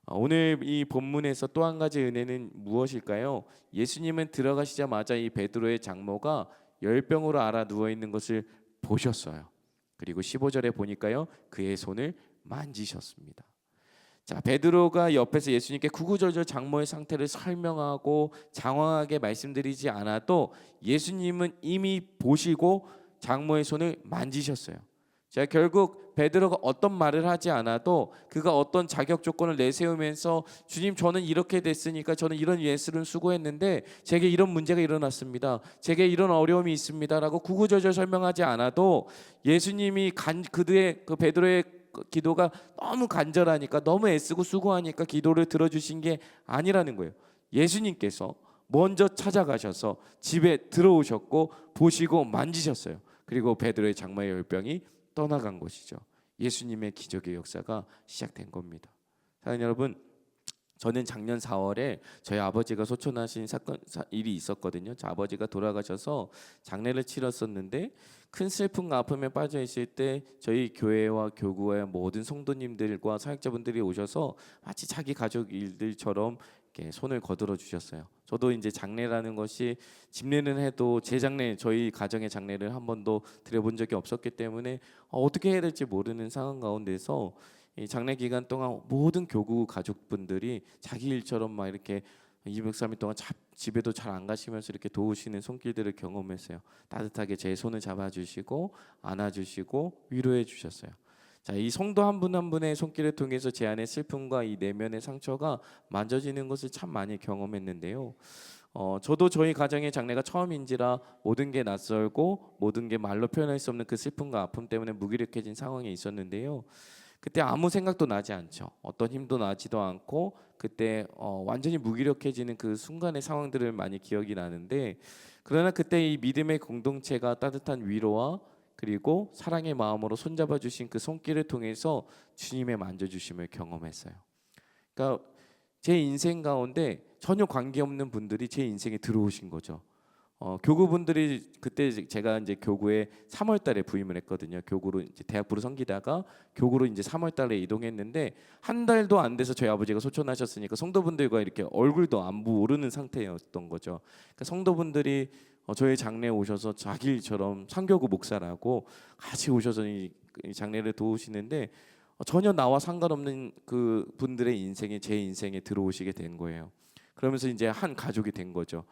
오늘 이 본문에서 또 한 가지 은혜는 무엇일까요? 예수님은 들어가시자마자 이 베드로의 장모가 열병으로 앓아 누워 있는 것을 보셨어요. 그리고 15절에 보니까요, 그의 손을 만지셨습니다. 자, 베드로가 옆에서 예수님께 구구절절 장모의 상태를 설명하고 장황하게 말씀드리지 않아도 예수님은 이미 보시고 장모의 손을 만지셨어요. 자, 결국 베드로가 어떤 말을 하지 않아도 그가 어떤 자격 조건을 내세우면서 주님, 저는 이렇게 됐으니까 저는 이런 예술을 수고했는데 제게 이런 문제가 일어났습니다. 제게 이런 어려움이 있습니다라고 구구절절 설명하지 않아도 예수님이 그 베드로의 기도가 너무 간절하니까, 너무 애쓰고 수고하니까 기도를 들어주신 게 아니라는 거예요. 예수님께서 먼저 찾아가셔서 집에 들어오셨고 보시고 만지셨어요. 그리고 베드로의 장마의 열병이 떠나간 것이죠. 예수님의 기적의 역사가 시작된 겁니다. 사랑하는 여러분, 저는 작년 4월에 저희 아버지가 소천하신 일이 있었거든요. 저 아버지가 돌아가셔서 장례를 치렀었는데 큰 슬픔과 아픔에 빠져 있을 때 저희 교회와 교구의 모든 성도님들과 사역자분들이 오셔서 마치 자기 가족 일들처럼 이렇게 손을 거들어 주셨어요. 저도 이제 장례라는 것이 집례는 해도 제 장례, 저희 가정의 장례를 한 번도 드려본 적이 없었기 때문에 어떻게 해야 될지 모르는 상황 가운데서 이 장례 기간 동안 모든 교구 가족분들이 자기 일처럼 막 이렇게 203일 동안 집에도 잘 안 가시면서 이렇게 도우시는 손길들을 경험했어요. 따뜻하게 제 손을 잡아주시고 안아주시고 위로해 주셨어요. 자, 이 성도 한 분 한 분의 손길을 통해서 제 안의 슬픔과 이 내면의 상처가 만져지는 것을 참 많이 경험했는데요. 저도 저희 가정의 장례가 처음인지라 모든 게 낯설고 모든 게 말로 표현할 수 없는 그 슬픔과 아픔 때문에 무기력해진 상황에 있었는데요. 그때 아무 생각도 나지 않죠. 어떤 힘도 나지도 않고 그때 완전히 무기력해지는 그 순간의 상황들을 많이 기억이 나는데, 그러나 그때 이 믿음의 공동체가 따뜻한 위로와 그리고 사랑의 마음으로 손잡아 주신 그 손길을 통해서 주님의 만져주심을 경험했어요. 그러니까 제 인생 가운데 전혀 관계없는 분들이 제 인생에 들어오신 거죠. 교구분들이, 그때 제가 이제 교구에 3월달에 부임을 했거든요. 교구로 이제 대학부로 섬기다가 교구로 이제 3월달에 이동했는데 한 달도 안 돼서 저희 아버지가 소천하셨으니까 성도분들과 이렇게 얼굴도 안 모르는 상태였던 거죠. 그러니까 성도분들이 저희 장례에 오셔서 자기 일처럼 상교구 목사라고 같이 오셔서 이 장례를 도우시는데 전혀 나와 상관없는 그 분들의 인생에, 제 인생에 들어오시게 된 거예요. 그러면서 이제 한 가족이 된 거죠.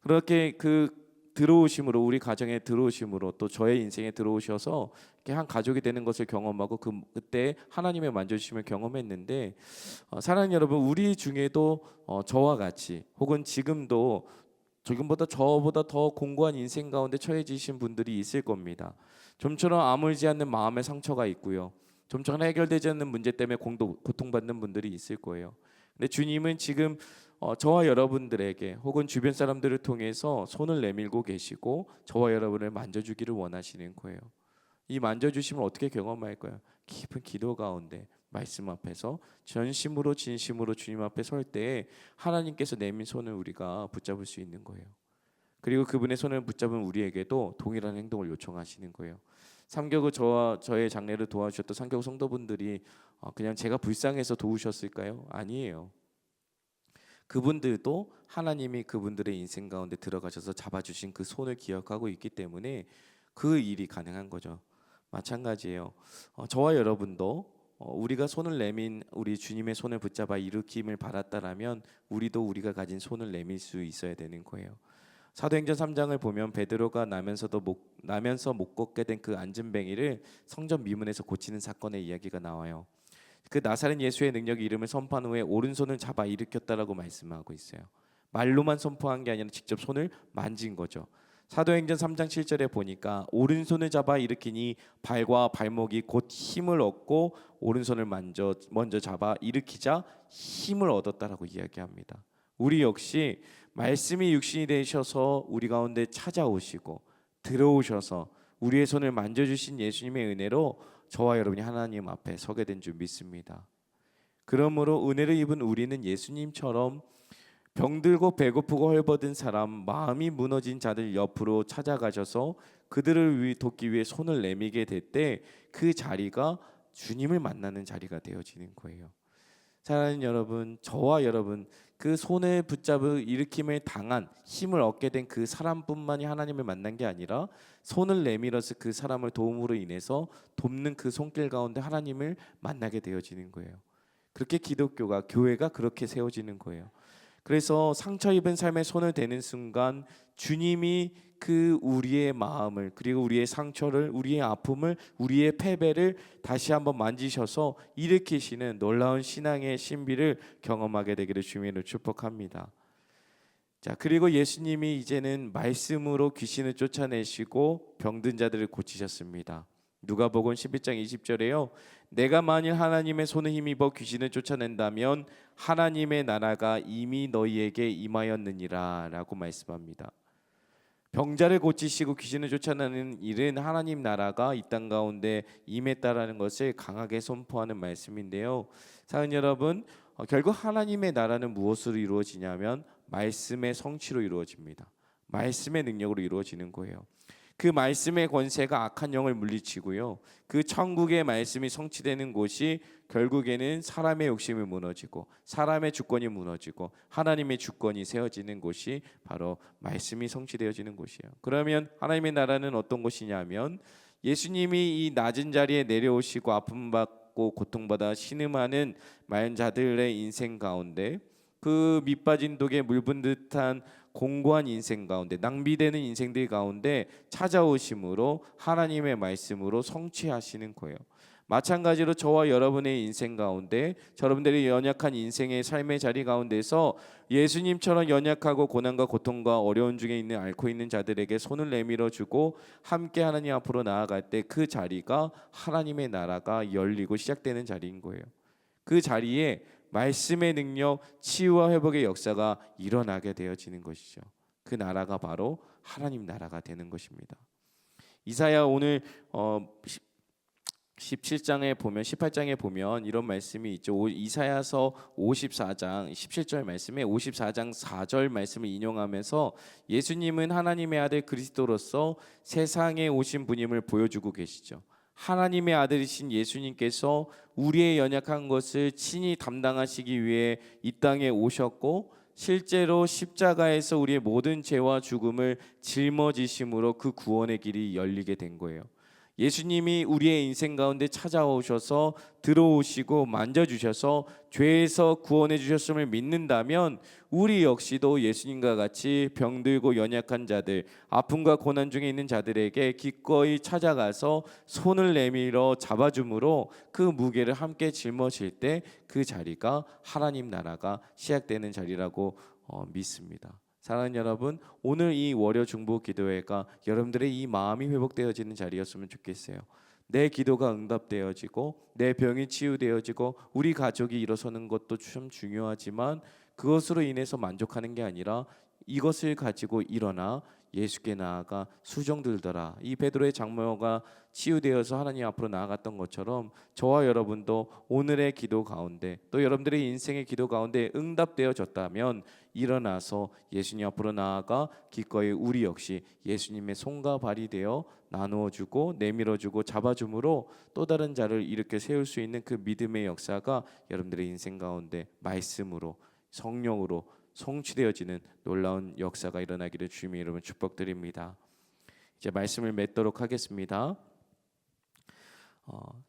그렇게 그 들어오심으로, 우리 가정에 들어오심으로 또 저의 인생에 들어오셔서 이렇게 한 가족이 되는 것을 경험하고 그때 하나님의 만져주심을 경험했는데, 사랑하는 여러분, 우리 중에도 저와 같이 혹은 지금도 저보다 더 공고한 인생 가운데 처해지신 분들이 있을 겁니다. 좀처럼 아물지 않는 마음의 상처가 있고요. 좀처럼 해결되지 않는 문제 때문에 고통받는 분들이 있을 거예요. 근데 주님은 지금 저와 여러분들에게 혹은 주변 사람들을 통해서 손을 내밀고 계시고 저와 여러분을 만져주기를 원하시는 거예요. 이 만져주심을 어떻게 경험할까요? 깊은 기도 가운데 말씀 앞에서 전심으로 진심으로 주님 앞에 설 때에 하나님께서 내민 손을 우리가 붙잡을 수 있는 거예요. 그리고 그분의 손을 붙잡은 우리에게도 동일한 행동을 요청하시는 거예요. 삼교구 저와 저의 장례를 도와주셨던 삼교구 성도분들이 그냥 제가 불쌍해서 도우셨을까요? 아니에요. 그분들도 하나님이 그분들의 인생 가운데 들어가셔서 잡아주신 그 손을 기억하고 있기 때문에 그 일이 가능한 거죠. 마찬가지예요. 저와 여러분도 우리가 손을 내민 우리 주님의 손을 붙잡아 일으킴을 받았다라면 우리도 우리가 가진 손을 내밀 수 있어야 되는 거예요. 사도행전 3장을 보면 베드로가 나면서 못 걷게 된 그 앉은뱅이를 성전 미문에서 고치는 사건의 이야기가 나와요. 그 나사렛 예수의 능력의 이름을 선포한 후에 오른손을 잡아 일으켰다라고 말씀하고 있어요. 말로만 선포한 게 아니라 직접 손을 만진 거죠. 사도행전 3장 7절에 보니까 오른손을 잡아 일으키니 발과 발목이 곧 힘을 얻고 오른손을 먼저 잡아 일으키자 힘을 얻었다라고 이야기합니다. 우리 역시 말씀이 육신이 되셔서 우리 가운데 찾아오시고 들어오셔서 우리의 손을 만져주신 예수님의 은혜로 저와 여러분이 하나님 앞에 서게 된 줄 믿습니다. 그러므로 은혜를 입은 우리는 예수님처럼 병들고 배고프고 헐벗은 사람, 마음이 무너진 자들 옆으로 찾아가셔서 그들을 돕기 위해 손을 내밀게 될 때 그 자리가 주님을 만나는 자리가 되어지는 거예요. 사랑하는 여러분, 저와 여러분, 그 손을 붙잡아 일으킴을 당한 힘을 얻게 된 그 사람뿐만이 하나님을 만난 게 아니라 손을 내밀어서 그 사람을 도움으로 인해서 돕는 그 손길 가운데 하나님을 만나게 되어지는 거예요. 그렇게 기독교가 교회가 그렇게 세워지는 거예요. 그래서 상처 입은 삶에 손을 대는 순간 주님이 그 우리의 마음을 그리고 우리의 상처를 우리의 아픔을 우리의 패배를 다시 한번 만지셔서 일으키시는 놀라운 신앙의 신비를 경험하게 되기를 주님으로 축복합니다. 자, 그리고 예수님이 이제는 말씀으로 귀신을 쫓아내시고 병든 자들을 고치셨습니다. 누가복음 11장 20절에요. 내가 만일 하나님의 손에 힘입어 귀신을 쫓아낸다면 하나님의 나라가 이미 너희에게 임하였느니라 라고 말씀합니다. 병자를 고치시고 귀신을 쫓아내는 일은 하나님 나라가 이 땅 가운데 임했다라는 것을 강하게 선포하는 말씀인데요. 사랑하는 여러분, 결국 하나님의 나라는 무엇으로 이루어지냐면 말씀의 성취로 이루어집니다. 말씀의 능력으로 이루어지는 거예요. 그 말씀의 권세가 악한 영을 물리치고요. 그 천국의 말씀이 성취되는 곳이 결국에는 사람의 욕심이 무너지고 사람의 주권이 무너지고 하나님의 주권이 세워지는 곳이 바로 말씀이 성취되어지는 곳이에요. 그러면 하나님의 나라는 어떤 곳이냐면 예수님이 이 낮은 자리에 내려오시고 아픔받고 고통받아 신음하는 마연 자들의 인생 가운데 그 밑빠진 독에 물분 듯한 공고한 인생 가운데 낭비되는 인생들 가운데 찾아오심으로 하나님의 말씀으로 성취하시는 거예요. 마찬가지로 저와 여러분의 인생 가운데 여러분들이 연약한 인생의 삶의 자리 가운데서 예수님처럼 연약하고 고난과 고통과 어려운 중에 있는 앓고 있는 자들에게 손을 내밀어 주고 함께 하나님 앞으로 나아갈 때 그 자리가 하나님의 나라가 열리고 시작되는 자리인 거예요. 그 자리에 말씀의 능력, 치유와 회복의 역사가 일어나게 되어지는 것이죠. 그 나라가 바로 하나님 나라가 되는 것입니다. 이사야 오늘 17장에 보면 18장에 보면 이런 말씀이 있죠. 이사야서 54장 17절 말씀에 54장 4절 말씀을 인용하면서 예수님은 하나님의 아들 그리스도로서 세상에 오신 분임을 보여주고 계시죠. 하나님의 아들이신 예수님께서 우리의 연약한 것을 친히 담당하시기 위해 이 땅에 오셨고 실제로 십자가에서 우리의 모든 죄와 죽음을 짊어지심으로 그 구원의 길이 열리게 된 거예요. 예수님이 우리의 인생 가운데 찾아오셔서 들어오시고 만져주셔서 죄에서 구원해 주셨음을 믿는다면 우리 역시도 예수님과 같이 병들고 연약한 자들, 아픔과 고난 중에 있는 자들에게 기꺼이 찾아가서 손을 내밀어 잡아줌으로 그 무게를 함께 짊어질 때 그 자리가 하나님 나라가 시작되는 자리라고 믿습니다. 사랑하는 여러분, 오늘 이 월요 중보 기도회가 여러분들의 이 마음이 회복되어지는 자리였으면 좋겠어요. 내 기도가 응답되어지고 내 병이 치유되어지고 우리 가족이 일어서는 것도 참 중요하지만 그것으로 인해서 만족하는 게 아니라 이것을 가지고 일어나 예수께 나아가 수종들더라. 이 베드로의 장모가 치유되어서 하나님 앞으로 나아갔던 것처럼 저와 여러분도 오늘의 기도 가운데 또 여러분들의 인생의 기도 가운데 응답되어졌다면 일어나서 예수님 앞으로 나아가 기꺼이 우리 역시 예수님의 손과 발이 되어 나누어주고 내밀어주고 잡아줌으로 또 다른 자를 일으켜 세울 수 있는 그 믿음의 역사가 여러분들의 인생 가운데 말씀으로 성령으로 성취되어지는 놀라운 역사가 일어나기를 주님의 이름으로 축복드립니다. 이제 말씀을 맺도록 하겠습니다.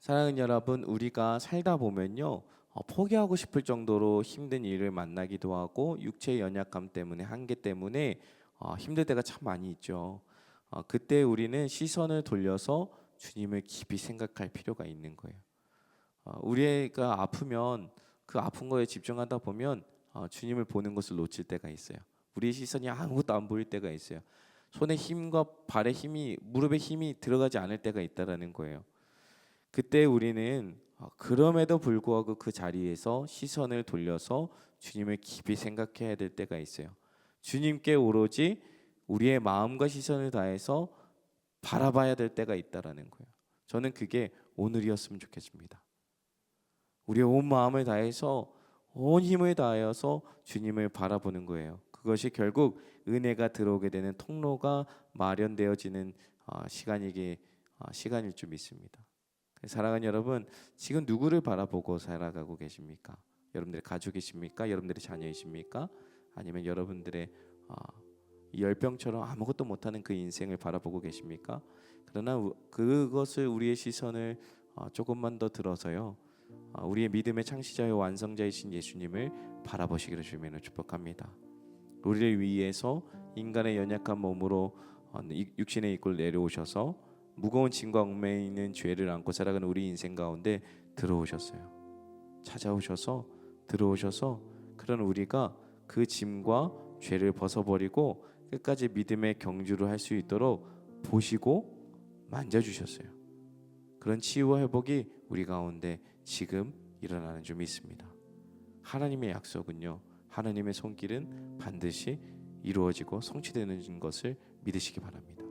사랑하는 여러분, 우리가 살다 보면요 포기하고 싶을 정도로 힘든 일을 만나기도 하고 육체의 연약감 때문에 한계 때문에 힘들 때가 참 많이 있죠. 그때 우리는 시선을 돌려서 주님을 깊이 생각할 필요가 있는 거예요. 우리가 아프면 그 아픈 거에 집중하다 보면 주님을 보는 것을 놓칠 때가 있어요. 우리의 시선이 아무것도 안 보일 때가 있어요. 손에 힘과 발에 힘이 무릎에 힘이 들어가지 않을 때가 있다라는 거예요. 그때 우리는 그럼에도 불구하고 그 자리에서 시선을 돌려서 주님을 깊이 생각해야 될 때가 있어요. 주님께 오로지 우리의 마음과 시선을 다해서 바라봐야 될 때가 있다라는 거예요. 저는 그게 오늘이었으면 좋겠습니다. 우리의 온 마음을 다해서 온 힘을 다하여서 주님을 바라보는 거예요. 그것이 결국 은혜가 들어오게 되는 통로가 마련되어지는 시간일 줄 믿습니다. 사랑하는 여러분, 지금 누구를 바라보고 살아가고 계십니까? 여러분들의 가족이십니까? 여러분들의 자녀이십니까? 아니면 여러분들의 이 열병처럼 아무것도 못하는 그 인생을 바라보고 계십니까? 그러나 그것을 우리의 시선을 조금만 더 들어서요 우리의 믿음의 창시자요 완성자이신 예수님을 바라보시기를 주님으로 축복합니다. 우리를 위해서 인간의 연약한 몸으로 육신의 입구를 내려오셔서 무거운 짐과 얽매여 있는 죄를 안고 살아가는 우리 인생 가운데 들어오셨어요. 찾아오셔서 들어오셔서 그런 우리가 그 짐과 죄를 벗어버리고 끝까지 믿음의 경주를 할 수 있도록 보시고 만져주셨어요. 그런 치유와 회복이 우리 가운데 지금 일어나는 줄 믿습니다. 하나님의 약속은요, 하나님의 손길은 반드시 이루어지고 성취되는 것을 믿으시기 바랍니다.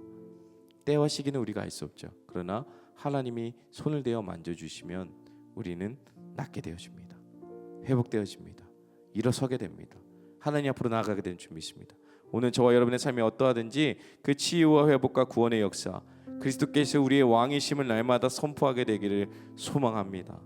때와 시기는 우리가 알 수 없죠. 그러나 하나님이 손을 대어 만져주시면 우리는 낫게 되어집니다. 회복되어집니다. 일어서게 됩니다. 하나님 앞으로 나아가게 되는 줄 믿습니다. 오늘 저와 여러분의 삶이 어떠하든지 그 치유와 회복과 구원의 역사, 그리스도께서 우리의 왕이심을 날마다 선포하게 되기를 소망합니다.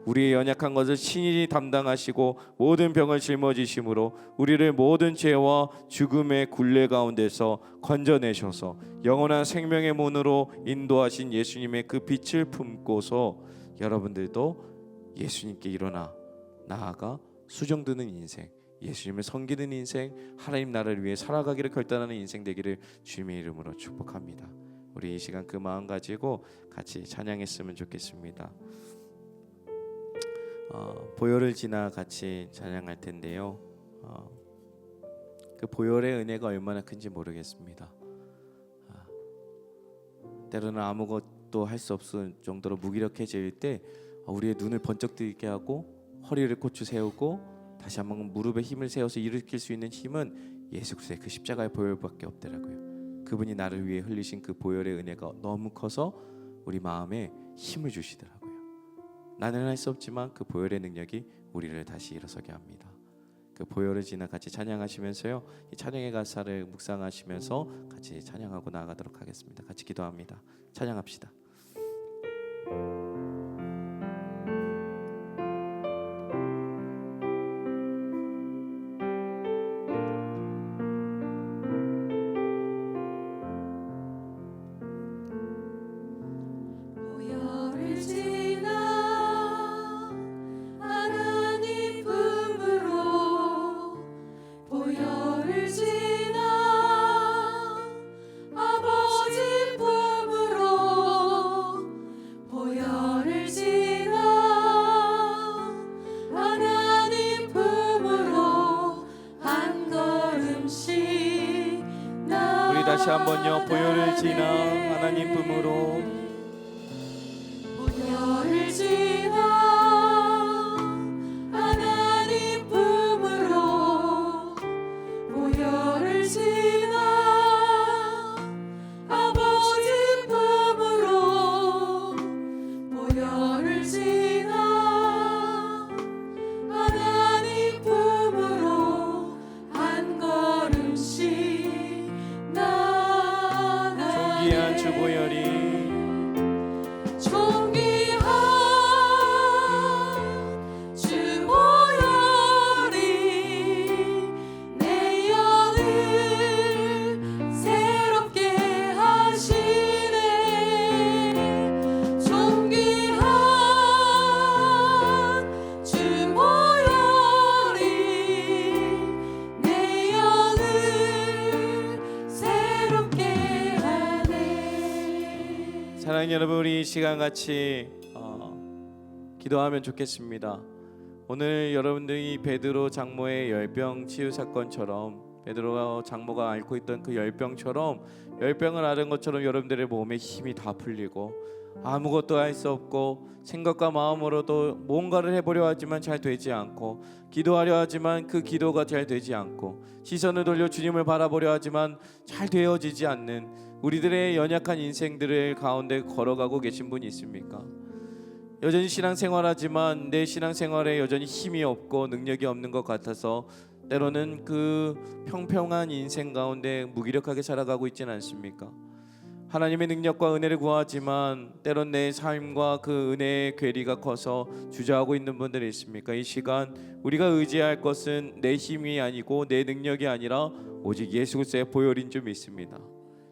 우리의 연약한 것을 친히 담당하시고 모든 병을 짊어지심으로 우리를 모든 죄와 죽음의 굴레 가운데서 건져내셔서 영원한 생명의 문으로 인도하신 예수님의 그 빛을 품고서 여러분들도 예수님께 일어나 나아가 수정드는 인생, 예수님을 섬기는 인생, 하나님 나라를 위해 살아가기를 결단하는 인생 되기를 주님의 이름으로 축복합니다. 우리 이 시간 그 마음 가지고 같이 찬양했으면 좋겠습니다. 보혈을 지나 같이 찬양할 텐데요. 그 보혈의 은혜가 얼마나 큰지 모르겠습니다. 때로는 아무것도 할 수 없을 정도로 무기력해질 때 우리의 눈을 번쩍 뜨게 하고 허리를 고추 세우고 다시 한번 무릎에 힘을 세워서 일으킬 수 있는 힘은 예수 그리스도의 그 십자가의 보혈밖에 없더라고요. 그분이 나를 위해 흘리신 그 보혈의 은혜가 너무 커서 우리 마음에 힘을 주시더라고요. 나는 할 수 없지만 그 보혈의 능력이 우리를 다시 일어서게 합니다. 그 보혈을 지나 같이 찬양하시면서요, 이 찬양의 가사를 묵상하시면서 같이 찬양하고 나아가도록 하겠습니다. 같이 기도합니다. 찬양합시다. 보혈을 지나 하나님 품으로, 보혈을 지나 아버지 품으로, 보혈을 지나 하나님 품으로 한 걸음씩 나. 우리 다시 한번요. 보혈을 지나 하나님 품으로, 보혈을 지나 하나님 품으로, 보혈을 지나 아버지 품으로, 보혈을 지나 하나님 품으로 한 걸음씩 나아가네. 존귀한 주 보혈이 존귀한 주 보혈이 내 영을 새롭게 하시네. 존귀한 주 보혈이 내 영을 새롭게 하네. 사랑하는 여러분, 우리 이 시간 같이 기도하면 좋겠습니다. 오늘 여러분들이 베드로 장모의 열병 치유 사건처럼, 베드로 장모가 앓고 있던 그 열병처럼, 열병을 앓은 것처럼 여러분들의 몸에 힘이 다 풀리고 아무것도 할 수 없고 생각과 마음으로도 뭔가를 해보려 하지만 잘 되지 않고, 기도하려 하지만 그 기도가 잘 되지 않고, 시선을 돌려 주님을 바라보려 하지만 잘 되어지지 않는 우리들의 연약한 인생들을 가운데 걸어가고 계신 분이 있습니까? 여전히 신앙생활하지만 내 신앙생활에 여전히 힘이 없고 능력이 없는 것 같아서 때로는 그 평평한 인생 가운데 무기력하게 살아가고 있지는 않습니까? 하나님의 능력과 은혜를 구하지만 때론 내 삶과 그 은혜의 괴리가 커서 주저하고 있는 분들이 있습니까? 이 시간 우리가 의지할 것은 내 힘이 아니고 내 능력이 아니라 오직 예수 그리스도의 보혈인 줄 믿습니다.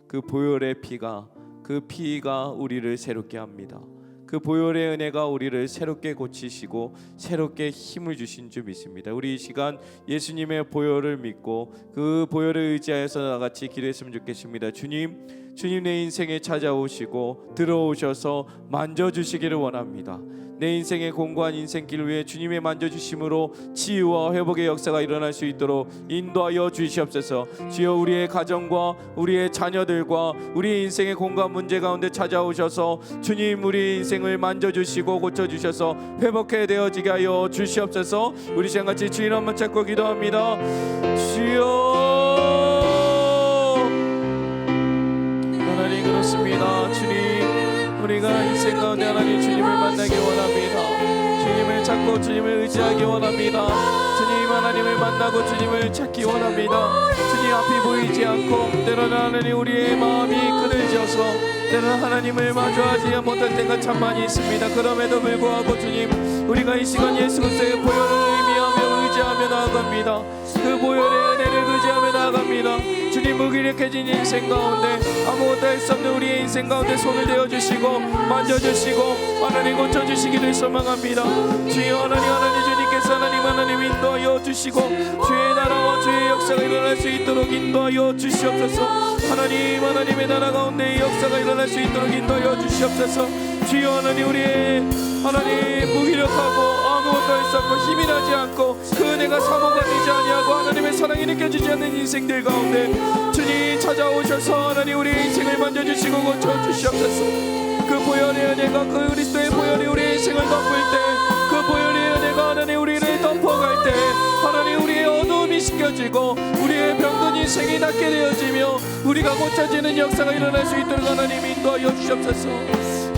그 보혈의 피가, 그 피가 우리를 새롭게 합니다. 그 보혈의 은혜가 우리를 새롭게 고치시고 새롭게 힘을 주신 줄 믿습니다. 우리 이 시간 예수님의 보혈을 믿고 그 보혈을 의지하여서 나같이 기도했으면 좋겠습니다. 주님 내 인생에 찾아오시고 들어오셔서 만져주시기를 원합니다. 내 인생의 공고한 인생길 위에 주님의 만져주심으로 치유와 회복의 역사가 일어날 수 있도록 인도하여 주시옵소서. 주여 우리의 가정과 우리의 자녀들과 우리의 인생의 공고한 문제 가운데 찾아오셔서 주님 우리 인생을 만져주시고 고쳐주셔서 회복해 되어지게 하여 주시옵소서. 우리 시간 같이 주인 한번 찾고 기도합니다. 주여 하나님 그렇습니다. 주님 우리가 인생 가운데 하나님 주님을 만나기 원합니다. 주님을 찾고 주님을 의지하기 원합니다. 주님 하나님을 만나고 주님을 찾기 원합니다. 주님 앞이 보이지 않고 때로는 하나님 우리의 마음이 그늘져서 때로는 하나님을 마주하지 못할 때가 참 많이 있습니다. 그럼에도 불구하고 주님 우리가 이 시간 예수 그리스도의 보혈을 의미하며 의지하며 나아갑니다. 그 보혈의 은혜를 의지하며 나아갑니다. 주님 무기력해진 인생 가운데 아무것도 할 수 없는 우리의 인생 가운데 손을 대어주시고 만져주시고 하나님 고쳐주시기를 소망합니다. 주여 하나님 주님께서 하나님 인도하여 주시고 주의 나라와 주의 역사가 일어날 수 있도록 인도하여 주시옵소서. 하나님의 나라 가운데 역사가 일어날 수 있도록 인도하여 주시옵소서. 주여 하나님 우리의 무기력하고 아무것도 할 수 없고 힘이 나지 않고 그 은혜가 사모가 되지 아니하고 하나님의 사랑이 느껴지지 않는 인생들 가운데 주님 찾아오셔서 하나님 우리의 인생을 만져주시고 고쳐주시옵소서. 그 보혈의 은혜가 그 그리스도의 보혈이 우리의 인생을 덮을 때 그 보혈의 은혜가 하나님 우리를 덮어갈 때 하나님 우리의 어두움이 씻겨지고 우리의 병든 인생이 낫게 되어지며 우리가 고쳐지는 역사가 일어날 수 있도록 하나님 인도하여 주시옵소서.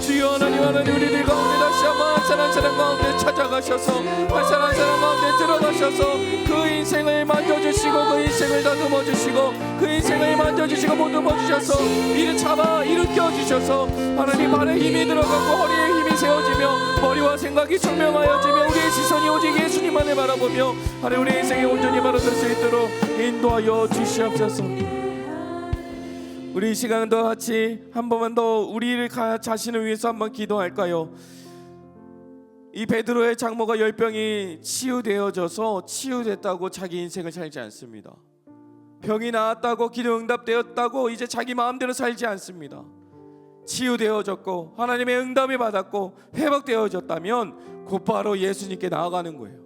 주여 하나님 우리들 가운데 다시 한번 한 사람 가운데 찾아가셔서 한 사람 가운데 들어가셔서 그 인생을 만져주시고 그 인생을 다듬어 주시고 그 인생을 만져주시고 보듬어 주셔서 이를 잡아 일으켜 주셔서 하나님 발에 힘이 들어가고 허리에 힘이 세워지며 머리와 생각이 총명하여지며 우리의 시선이 오직 예수님만을 바라보며 하나님 우리 인생에 온전히 바라볼 수 있도록 인도하여 주시옵소서. 우리 이 시간도 같이 한 번만 더 우리를 자신을 위해서 한번 기도할까요? 이 베드로의 장모가 열병이 치유되어져서 치유됐다고 자기 인생을 살지 않습니다. 병이 나았다고 기도 응답되었다고 이제 자기 마음대로 살지 않습니다. 치유되어졌고 하나님의 응답이 받았고 회복되어졌다면 곧바로 예수님께 나아가는 거예요.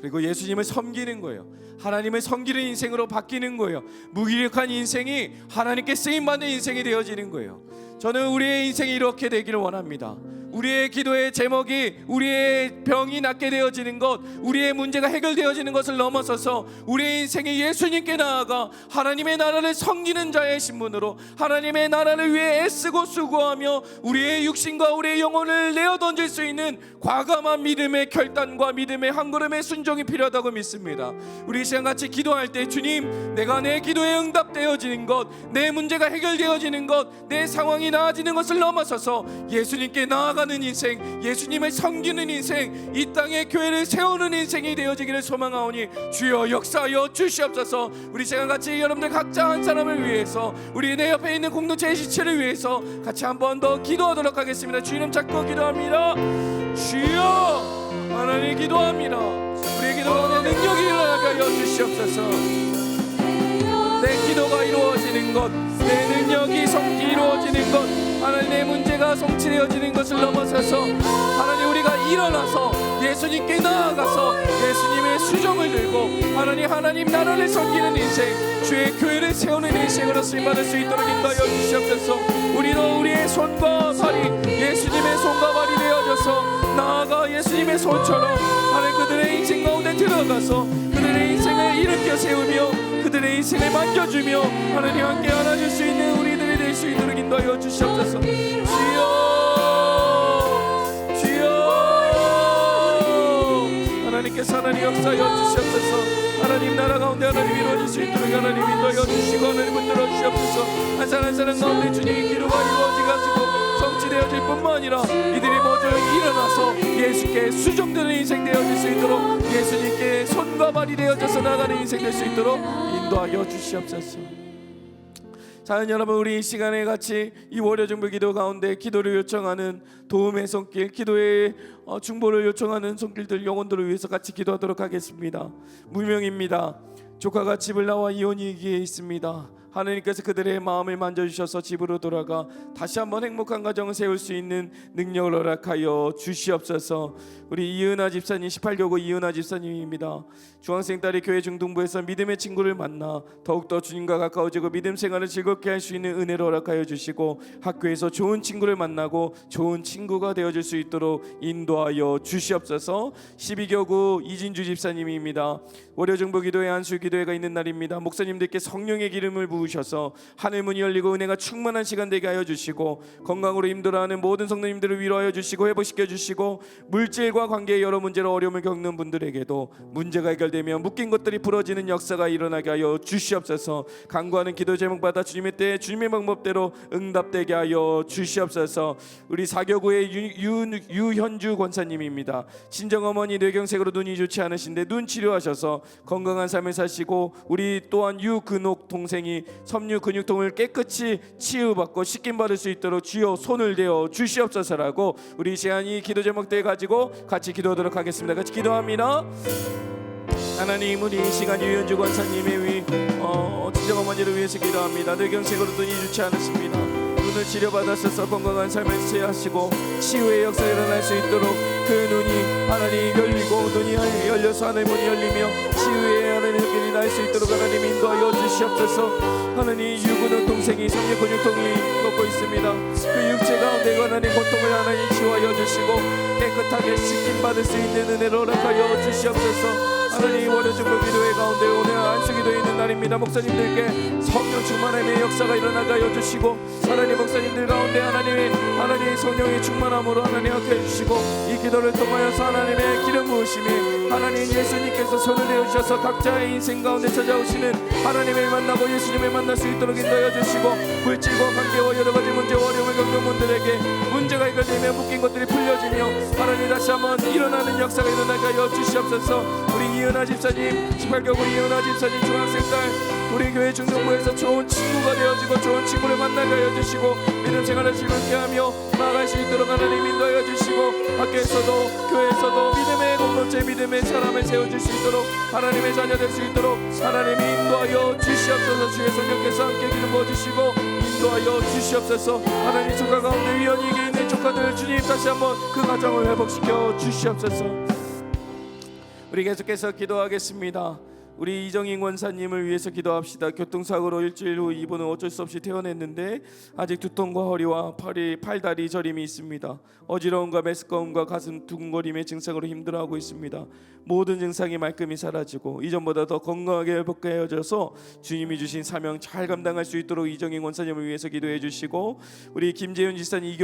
그리고 예수님을 섬기는 거예요. 하나님을 섬기는 인생으로 바뀌는 거예요. 무기력한 인생이 하나님께 쓰임받는 인생이 되어지는 거예요. 저는 우리의 인생이 이렇게 되기를 원합니다. 우리의 기도의 제목이 우리의 병이 낫게 되어지는 것, 우리의 문제가 해결되어지는 것을 넘어서서 우리의 인생이 예수님께 나아가 하나님의 나라를 섬기는 자의 신분으로 하나님의 나라를 위해 애쓰고 수고하며 우리의 육신과 우리의 영혼을 내어 던질 수 있는 과감한 믿음의 결단과 믿음의 한 걸음의 순종이 필요하다고 믿습니다. 우리 시간 같이 기도할 때 주님, 내가 내 기도에 응답되어지는 것, 내 문제가 해결되어지는 것, 내 상황이 나아지는 것을 넘어서서 예수님께 나아가는 인생, 예수님을 섬기는 인생, 이 땅에 교회를 세우는 인생이 되어지기를 소망하오니 주여 역사하여 주시옵소서. 우리 시간 같이 여러분들 각자 한 사람을 위해서, 우리 내 옆에 있는 공동체의 지체를 위해서 같이 한 번 더 기도하도록 하겠습니다. 주님 잡고 기도합니다. 주여 하나님 기도합니다. 우리의 기도 가운데 능력이 일어나게 하여 주시옵소서. 내 기도가 이루어지는 것, 내 능력이 이루어지는 것, 하나님 내 문제가 성취되어지는 것을 넘어서서 하나님 우리가 일어나서 예수님께 나아가서 예수님의 수종을 들고 하나님 나라를 섬기는 인생, 주의 교회를 세우는 인생으로 쓰임받을 수 있도록 인도하여 주시옵소서. 우리도 우리의 손과 발이 예수님의 손과 발이 되어져서 나아가 예수님의 손처럼 하나님 그들의 인생 가운데 들어가서 그들의 인생을 일으켜 세우며 그들의 인생을 만져주며 하나님 함께 안아줄 수 있는 우리들이 될 수 있도록 인도하여 주시옵소서. 주여 하나님께서 하나님 역사하여 주시옵소서. 하나님 나라 가운데 하나님 이루어질 수 있도록 하나님 인도하여 주시고 하나님 붙들어 주시옵소서. 한 사람 가운데 주님의 기도가 이루어지 가지고 성취되어질 뿐만 아니라 이들이 모두 일어나서 예수께 수종되는 인생 되어질 수 있도록 예수님께 손과 발이 되어져서 나가는 인생 될 수 있도록 인도하여 주시옵소서. 사연 여러분, 우리 이 시간에 같이 이 월요정부 기도 가운데 기도를 요청하는 도움의 손길, 기도의 중보를 요청하는 손길들, 영혼들을 위해서 같이 기도하도록 하겠습니다. 무명입니다. 조카가 집을 나와 이혼위기에 있습니다. 하나님께서 그들의 마음을 만져주셔서 집으로 돌아가 다시 한번 행복한 가정을 세울 수 있는 능력을 허락하여 주시옵소서. 우리 이은하 집사님, 18교구 이은하 집사님입니다. 중학생 딸이 교회 중등부에서 믿음의 친구를 만나 더욱더 주님과 가까워지고 믿음 생활을 즐겁게 할 수 있는 은혜를 허락하여 주시고 학교에서 좋은 친구를 만나고 좋은 친구가 되어줄 수 있도록 인도하여 주시옵소서. 12교구 이진주 집사님입니다. 월요정부 기도회, 안수 기도회가 있는 날입니다. 목사님들께 성령의 기름을 부으셔서 하늘 문이 열리고 은혜가 충만한 시간 되게 하여 주시고 건강으로 힘들어하는 모든 성도님들을 위로하여 주시고 회복시켜 주시고 물질과 관계의 여러 문제로 어려움을 겪는 분들에게도 문제가 해결되며 묶인 것들이 풀어지는 역사가 일어나게 하여 주시옵소서. 간구하는 기도 제목 받아 주님의 때에 주님의 방법대로 응답되게 하여 주시옵소서. 우리 사교구의 유현주 권사님입니다. 친정어머니 뇌경색으로 눈이 좋지 않으신데 눈 치료하셔서 건강한 삶을 사시고 우리 또한 유근옥 동생이 섬유 근육통을 깨끗이 치유받고 씻김 받을 수 있도록 주여 손을 대어 주시옵소서라고 우리 시간 이 기도 제목들 가지고 같이 기도하도록 하겠습니다. 같이 기도합니다. 하나님, 우리 이 시간 유현주 권사님의 친정어머니를 위해서 기도합니다. 뇌경색으로 눈이 좋지 않으십니다. 눈을 치료받았어서 건강한 삶을 취하시고 치유의 역사가 일어날 수 있도록 그 눈이 하나님 열리고 눈이 열려서 하늘 문이 열리며 치유의 하나님의 길이 날 수 있도록 하나님 인도하여 주시옵소서. 하나님, 유근옥 동생이 성령 근육통이 걷고 있습니다. 그 육체 가운데 하나님 고통을 하나님 치유하여 주시고 깨끗하게 씻김 받을 수 있는 은혜를 허락하여 주시옵소서. 하나님, 월요정부 기도회 가운데 오늘 안수 기도에 있는 날입니다. 목사님들께 성령 충만함의 역사가 일어나게 하여 주시고 하나님 목사님들 가운데 하나님의 성령의 충만함으로 하나님 함께 해주시고 이 기도를 통하여서 하나님의 기름 부으심이 하나님 예수님께서 손을 내어주셔서 각자의 인생 가운데 찾아오시는 하나님을 만나고 예수님을 만날 수 있도록 인도해 주시고 물질과 관계와 여러 가지 문제와 어려움을 겪는 분들에게 문제가 해결되며 묶인 것들이 풀려지며 하나님 다시 한번 일어나는 역사가 일어나게 하여 주시옵소서. 우리 이은하 집사님, 18교구 이은하 집사님 중학생 딸 우리 교회 중등부에서 좋은 친구가 되어지고 좋은 친구를 만나게 하여 주시고 믿음 생활을 즐겁게 하며 나아갈 수 있도록 하나님 인도하여 주시고 학교에서도 교회에서도 믿음의 공동체, 믿음의 사람을 세워줄 수 있도록 하나님의 자녀 될 수 있도록 하나님 인도하여 주시옵소서. 주의 성령께서 함께 기름 부어주시고 인도하여 주시옵소서. 하나님, 조카 가운데 위헌이 있는 조카들 주님 다시 한번 그 가정을 회복시켜 주시옵소서. 우리 계속해서 기도하겠습니다. 우리 이정인 권사님을 위해서 기도합시다. 교통사고로 일주일 후 이분은 어쩔 수 없이 퇴원했는데 아직 두통과 허리와 팔다리 저림이 있습니다. 어지러움과 메스꺼움과 가슴 두근거림의 증상으로 힘들어하고 있습니다. 모든 증상이 말끔히 사라지고 이전보다 더 건강하게 회복되어져서 주님이 주신 사명 잘 감당할 수 있도록 이정인 권사님을 위해서 기도해 주시고 우리 김재윤 집사님,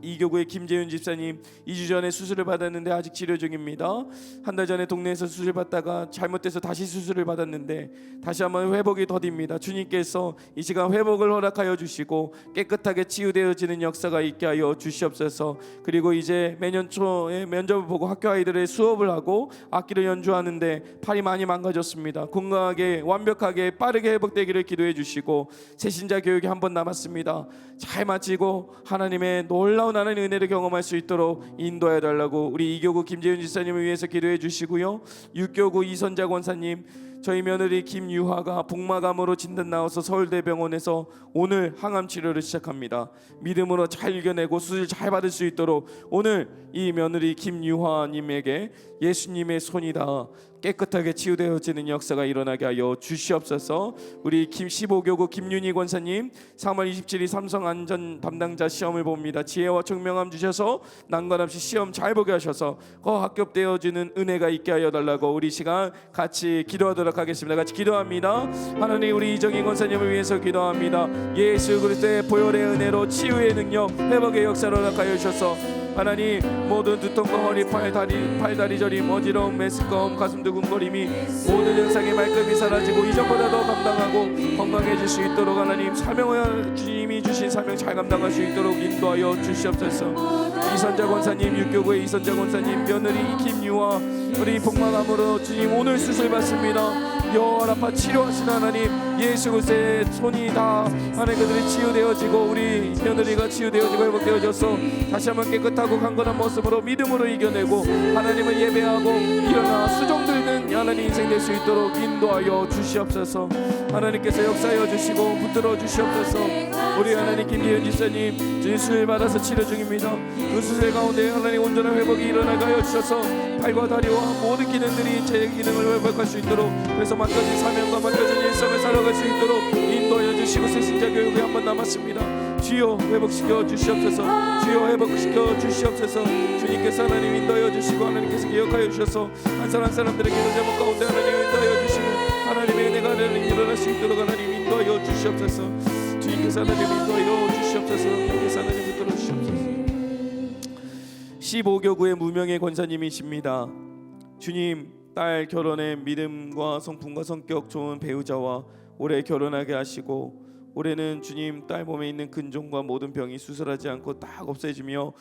이교구의 김재윤 집사님 2주 전에 수술을 받았는데 아직 치료 중입니다. 한 달 전에 동네에서 수술 받다가 잘못돼서 다시 수술을 받았는데 다시 한번 회복이 더딥니다. 주님께서 이 시간 회복을 허락하여 주시고 깨끗하게 치유되어지는 역사가 있게 하여 주시옵소서. 그리고 이제 매년 초에 면접을 보고 학교 아이들의 수업을 하고 악기를 연주하는데 팔이 많이 망가졌습니다. 건강하게 완벽하게 빠르게 회복되기를 기도해 주시고 새신자 교육이 한 번 남았습니다. 잘 마치고 하나님의 놀라운 하나님의 은혜를 경험할 수 있도록 인도해 달라고 우리 이교구 김재윤 지사님을 위해서 기도해 주시고요. 6교구 이선자 권사님, 저희 며느리 김유화가 복막암으로 진단 나와서 서울대병원에서 오늘 항암 치료를 시작합니다. 믿음으로 잘 이겨내고 수술 잘 받을 수 있도록 오늘 이 며느리 김유화님에게 예수님의 손이 닿아 깨끗하게 치유되어지는 역사가 일어나게 하여 주시옵소서. 우리 15교구 김윤희 권사님 3월 27일 삼성 안전 담당자 시험을 봅니다. 지혜와 청명함 주셔서 난관 없이 시험 잘 보게 하셔서 합격되어지는 은혜가 있게 하여 달라고 우리 시간 같이 기도하도록 하겠습니다. 같이 기도합니다. 하나님, 우리 이정인 권사님을 위해서 기도합니다. 예수 그리스도의 보혈의 은혜로 치유의 능력, 회복의 역사를 허락하여 주셔서 하나님, 모든 두통과 허리, 팔다리 저림, 어지러움, 메스꺼움, 가슴 두근거림이 모든 증상이 말끔히 사라지고 이전보다 더 감당하고 건강해질 수 있도록 하나님 사명을 주님이 주신 사명 잘 감당할 수 있도록 인도하여 주시옵소서. 이선자 권사님, 6교구의 이선자 권사님 며느리 김유화 우리 복막암으로 주님 오늘 수술 받습니다. 여호와 라파 치료하시는 하나님, 예수 그리스도의 손이 다 하나님 그들이 치유되어지고 우리 며느리가 치유되어지고 회복되어져서 다시 한번 깨끗하고 강건한 모습으로 믿음으로 이겨내고 하나님을 예배하고 일어나 수종들는 하나님 인생 될 수 있도록 인도하여 주시옵소서. 하나님께서 역사하여 주시고 붙들어 주시옵소서. 우리 하나님 김기현 집사님 주님 수술 받아서 치료 중입니다. 그 수술 가운데 하나님 온전한 회복이 일어나게 하여 주셔서 팔과 다리와 모든 기능들이 제 기능을 회복할 수 있도록, 그래서 맡겨진 사명과 맡겨진 일상을 살아갈 수 있도록 인도하여 주시고 새신자 교육이 한 번 남았습니다. 주여 회복시켜 주시옵소서. 주여 회복시켜 주시옵소서. 주님께서 하나님 인도하여 주시고 하나님께서 기억하여 주셔서 한 사람 한 사람들의 기도 제목 가운데 하나님 인도하여 주시고 하나님의 은혜가 하나님 일어날 수 있도록 하나님 인도하여 주시옵소서. 주님께서 하나님 인도하여 주시옵소서. 주님께서 하나님 붙들어 주시옵소서. 15교구의 무명의 권사님이십니다. 주님, 딸 결혼에 믿음과 성품과 성격 좋은 배우자와 올해 결혼하게 하시고 올해는 주님 딸 몸에 있는 근종과 모든 병이 수술하지 않고 딱 없애지며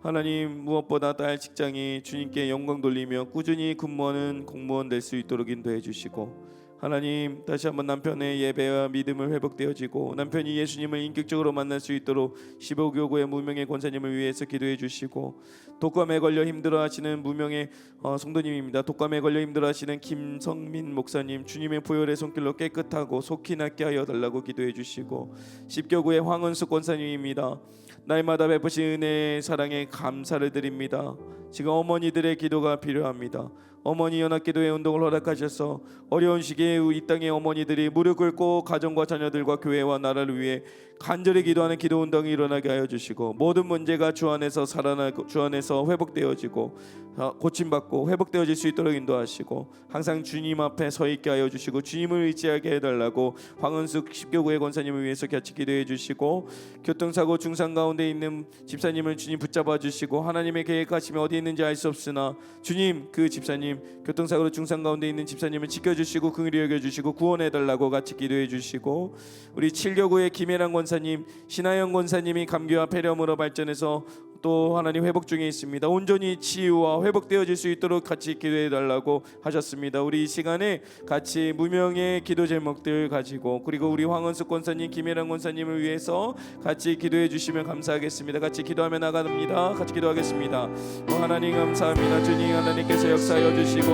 하나님 무엇보다 딸 직장이 주님께 영광 돌리며 꾸준히 근무하는 공무원 될 수 있도록 인도해 주시고 하나님 다시 한번 남편의 예배와 믿음을 회복되어지고 남편이 예수님을 인격적으로 만날 수 있도록 15교구의 무명의 권사님을 위해서 기도해 주시고 독감에 걸려 힘들어하시는 무명의 성도님입니다. 독감에 걸려 힘들어하시는 김성민 목사님 주님의 보혈의 손길로 깨끗하고 속히 낫게 하여 달라고 기도해 주시고 10교구의 황은숙 권사님입니다. 날마다 베푸신 은혜의 사랑에 감사를 드립니다. 지금 어머니들의 기도가 필요합니다. 어머니 연합기도회 운동을 허락하셔서 어려운 시기에 이 땅의 어머니들이 무릎 꿇고 가정과 자녀들과 교회와 나라를 위해 간절히 기도하는 기도 운동이 일어나게 하여 주시고 모든 문제가 주 안에서 살아나고 주 안에서 회복되어지고 고침받고 회복되어질 수 있도록 인도하시고 항상 주님 앞에 서 있게 하여 주시고 주님을 의지하게 해달라고 황은숙 10교구의 권사님을 위해서 같이 기도해 주시고 교통사고 중상 가운데 있는 집사님을 주님 붙잡아 주시고 하나님의 계획하심이 어디 있는지 알 수 없으나 주님 그 집사님 교통사고로 중상 가운데 있는 집사님을 지켜주시고 긍휼히 여겨주시고 구원해달라고 같이 기도해 주시고 우리 7교구의 김혜란 권사님 신하영 권사님이 감기와 폐렴으로 발전해서 또 하나님 회복 중에 있습니다. 온전히 치유와 회복되어질 수 있도록 같이 기도해 달라고 하셨습니다. 우리 이 시간에 같이 무명의 기도 제목들 가지고 그리고 우리 황은숙 권사님 김혜란 권사님을 위해서 같이 기도해 주시면 감사하겠습니다. 같이 기도하며 나갑니다. 같이 기도하겠습니다. 하나님 감사합니다. 주님 하나님께서 역사하여 주시고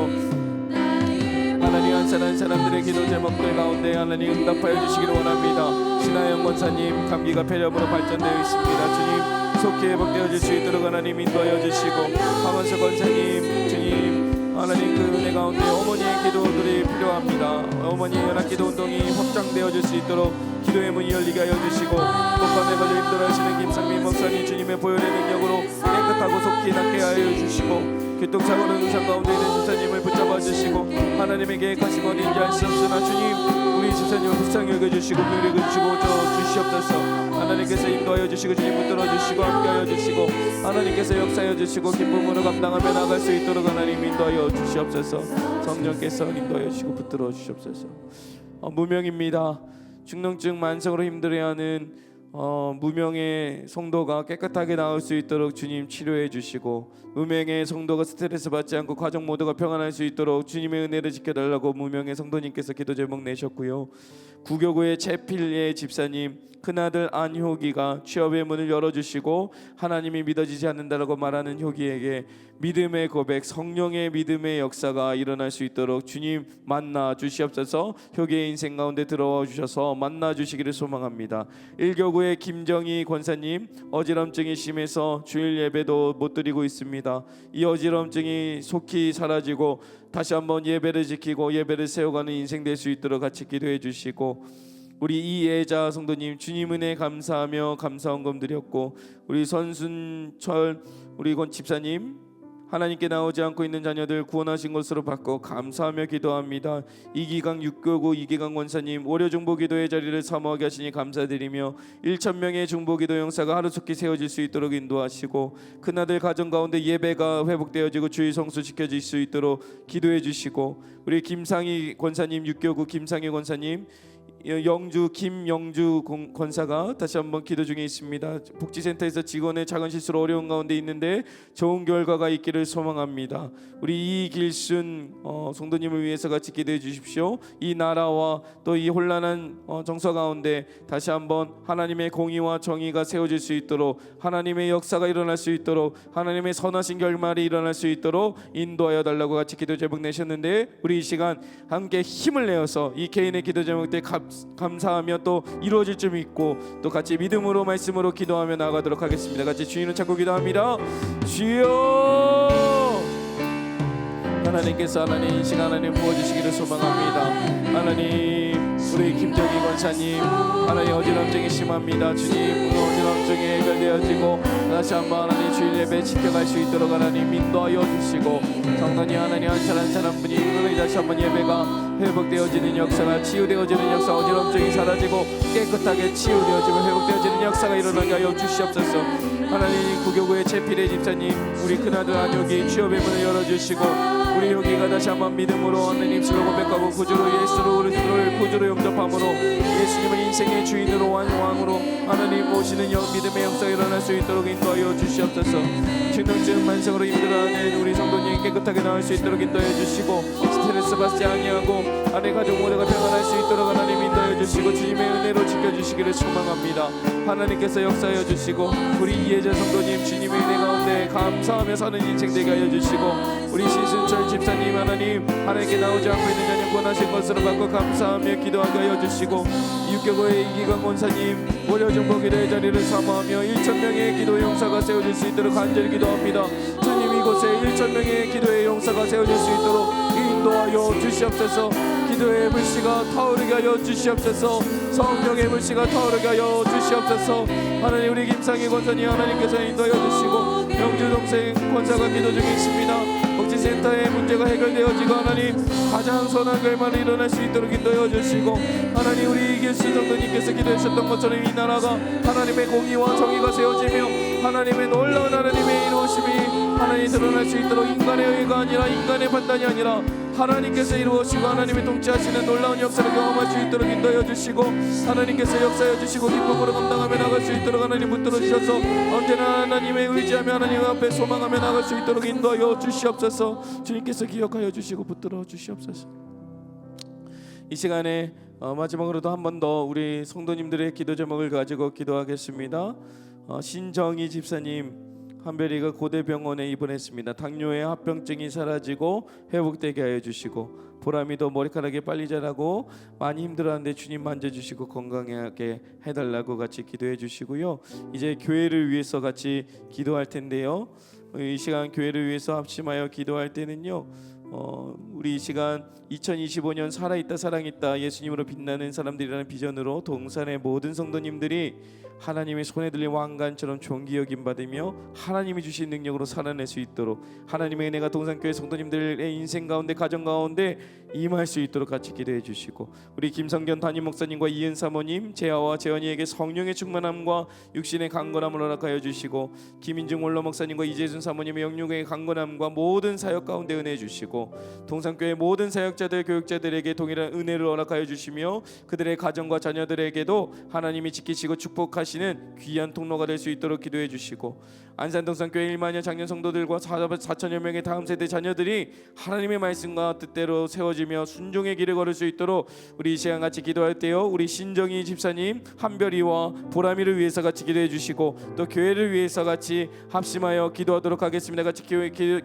하나님 한 사람 사람들의 기도 제목들 가운데 하나님 응답하여 주시기를 원합니다. 신하영 권사님 감기가 폐렴으로 발전되어 있습니다. 주님 속히 회복되어질 수 있도록 하나님 인도하여 주시고 황원석 권사님 주님 하나님 그 은혜 가운데 어머니의 기도들이 필요합니다. 어머니의 연합기도 운동이 확장되어질 수 있도록 기도의 문이 열리게 하여 주시고 독감에 걸려 힘들어하시는 김상민 목사님 주님의 보혈의 능력으로 깨끗하고 속히 낫게 하여 주시고 교통사고로 능상 가운데 있는 집사님을 붙잡아 주시고 하나님의 계획하심 어디인지 알 수 없으나 주님 우리 집사님을 불쌍히 여겨주시고 긍휼히 여겨주시고 주시옵소서. 하나님께서 인도하여 주시고 주님 붙들어 주시고 함께하여 주시고 하나님께서 역사하여 주시고 기쁨으로 감당하며 나갈 수 있도록 하나님 인도하여 주시옵소서. 성령께서 인도하여 주시고 붙들어 주시옵소서. 무명입니다. 중농증 만성으로 힘들어하는 무명의 성도가 깨끗하게 나올 수 있도록 주님 치료해 주시고 무명의 성도가 스트레스 받지 않고 가정 모두가 평안할 수 있도록 주님의 은혜를 지켜달라고 무명의 성도님께서 기도 제목 내셨고요. 9교구의 채필의 집사님 큰아들 안효기가 취업의 문을 열어주시고 하나님이 믿어지지 않는다라고 말하는 효기에게 믿음의 고백 성령의 믿음의 역사가 일어날 수 있도록 주님 만나 주시옵소서. 효기의 인생 가운데 들어와 주셔서 만나 주시기를 소망합니다. 1교구의 김정희 권사님 어지럼증이 심해서 주일 예배도 못 드리고 있습니다. 이 어지럼증이 속히 사라지고 다시 한번 예배를 지키고 예배를 세워가는 인생 될 수 있도록 같이 기도해 주시고 우리 이예자 성도님 주님 은혜 감사하며 감사헌금 드렸고 우리 선순철 우리 권 집사님 하나님께 나오지 않고 있는 자녀들 구원하신 것으로 받고 감사하며 기도합니다. 이기강 6교구 이기강 권사님 월요 중보기도의 자리를 사모하게 하시니 감사드리며 1,000명의 중보기도 용사가 하루속히 세워질 수 있도록 인도하시고 큰아들 가정 가운데 예배가 회복되어지고 주의 성수 지켜질 수 있도록 기도해 주시고 우리 김상희 권사님 6교구 김상희 권사님 영주 김영주 권사가 다시 한번 기도 중에 있습니다. 복지센터에서 직원의 작은 실수로 어려운 가운데 있는데 좋은 결과가 있기를 소망합니다. 우리 이길순 성도님을 위해서 같이 기도해 주십시오. 이 나라와 또 이 혼란한 정서 가운데 다시 한번 하나님의 공의와 정의가 세워질 수 있도록, 하나님의 역사가 일어날 수 있도록, 하나님의 선하신 결말이 일어날 수 있도록 인도하여 달라고 같이 기도 제목 내셨는데, 우리 이 시간 함께 힘을 내어서 이 개인의 기도 제목 때 감사하며 또 이루어질 줄 믿고 또 같이 믿음으로 말씀으로 기도하며 나아가도록 하겠습니다. 같이 주인을 찾고 기도합니다. 주여, 하나님께서 하나님 이 시간 하나님 부어주시기를 소망합니다. 하나님, 우리 김정희 권사님 하나님 어지럼증이 심합니다. 주님, 그 어지럼증이 해결되어지고 다시 한번 하나님 주일 예배 지켜갈 수 있도록 하나님 인도하여 주시고, 성도님 하나님 한 사람 분이 하나님 다시 한번 예배가 회복되어지는 역사가, 치유되어지는 역사, 어지럼증이 사라지고 깨끗하게 치유되어지고 회복되어지는 역사가 일어나게 하여 주시옵소서. 하나님, 구교구의 최필의 집사님, 우리 큰아들 안혁이 취업의 문을 열어주시고, 우리 여기가 다시 한번 믿음으로 하나님 입술로 고백하고 구주로 예수로 그리스도를 구주로 영접함으로 예수님을 인생의 주인으로 왕으로 하나님 모시는 믿음의 역사가 일어날 수 있도록 인도하여 주시옵소서. 진통증 만성으로 힘들어하는 우리 성도님 깨끗하게 나을 수 있도록 인도해 주시고, 스트레스 받지 아니하고 아내 가족 모두가 평안할 수 있도록 하나님 인도해 주시고 주님의 은혜로 지켜주시기를 소망합니다. 하나님께서 역사하여 주시고 우리 이혜재 성도님 주님의 은혜 가운데 감사하며 사는 인생 되게 하여 주시고, 우리 신순철 집사님 하나님께 나오지 않고 있는 자녀 권하신 것으로 받고 감사하며 기도하게 하여 주시고, 육교구의 이기광 권사님 월요정보 기도의 자리를 사모하며 1,000명의 기도의 용사가 세워질 수 있도록 간절히 기도합니다. 주님, 이곳에 1,000명의 기도의 용사가 세워질 수 있도록 인도하여 주시옵소서. 기도의 불씨가 타오르게 하여 주시옵소서. 성령의 불씨가 타오르게 하여 주시옵소서. 하나님, 우리 김상희 권사님 하나님께서 인도하여 주시고, 영주 동생 권사가 기도 중에 있습니다. 복지센터의 문제가 해결되어지고 하나님 가장 선한 결말이 일어날 수 있도록 인도해 주시고, 하나님, 우리 이길수 성도님께서 기도하셨던 것처럼 이 나라가 하나님의 공의와 정의가 세워지며 하나님의 놀라운 하나님의 이루심이 하나님 드러날 수 있도록, 인간의 의가 아니라 인간의 판단이 아니라 하나님께서 이루어시고 하나님의 통치하시는 놀라운 역사를 경험할 수 있도록 인도해 주시고, 하나님께서 역사해 주시고 기쁨으로 감당하며 나갈 수 있도록 하나님 붙들어 주셔서 언제나 하나님의 의지하며 하나님 앞에 소망하며 나갈 수 있도록 인도하여 주시옵소서. 주님께서 기억하여 주시고 붙들어 주시옵소서. 이 시간에 마지막으로도 한 번 더 우리 성도님들의 기도 제목을 가지고 기도하겠습니다. 신정희 집사님 한별이가 고대병원에 입원했습니다. 당뇨의 합병증이 사라지고 회복되게 하여 주시고, 보람이도 머리카락이 빨리 자라고 많이 힘들어하는데 주님 만져주시고 건강하게 해달라고 같이 기도해 주시고요. 이제 교회를 위해서 같이 기도할 텐데요, 이 시간 교회를 위해서 합심하여 기도할 때는요, 우리 이 시간 2025년 살아있다 사랑있다 예수님으로 빛나는 사람들이라는 비전으로 동산의 모든 성도님들이 하나님의 손에 들린 왕관처럼 존귀 여김 받으며 하나님이 주신 능력으로 살아낼 수 있도록, 하나님의 은혜가 동산교회 성도님들의 인생 가운데 가정 가운데 임할 수 있도록 같이 기도해 주시고, 우리 김성견 담임 목사님과 이은 사모님 재하와 재현이에게 성령의 충만함과 육신의 강건함을 허락하여 주시고, 김인중 원로 목사님과 이재순 사모님의 영육의 강건함과 모든 사역 가운데 은혜 주시고, 동산교회 모든 사역자들 교육자들에게 동일한 은혜를 허락하여 주시며 그들의 가정과 자녀들에게도 하나님이 지키시고 축복하시는 귀한 통로가 될 수 있도록 기도해 주시고, 안산동산교회 1만여 장년 성도들과 4천여 명의 다음 세대 자녀들이 하나님의 말씀과 뜻대로 세워지며 순종의 길을 걸을 수 있도록 우리 이 시간 같이 기도할 때요, 우리 신정희 집사님 한별이와 보람이를 위해서 같이 기도해 주시고, 또 교회를 위해서 같이 합심하여 기도하도록 하겠습니다. 같이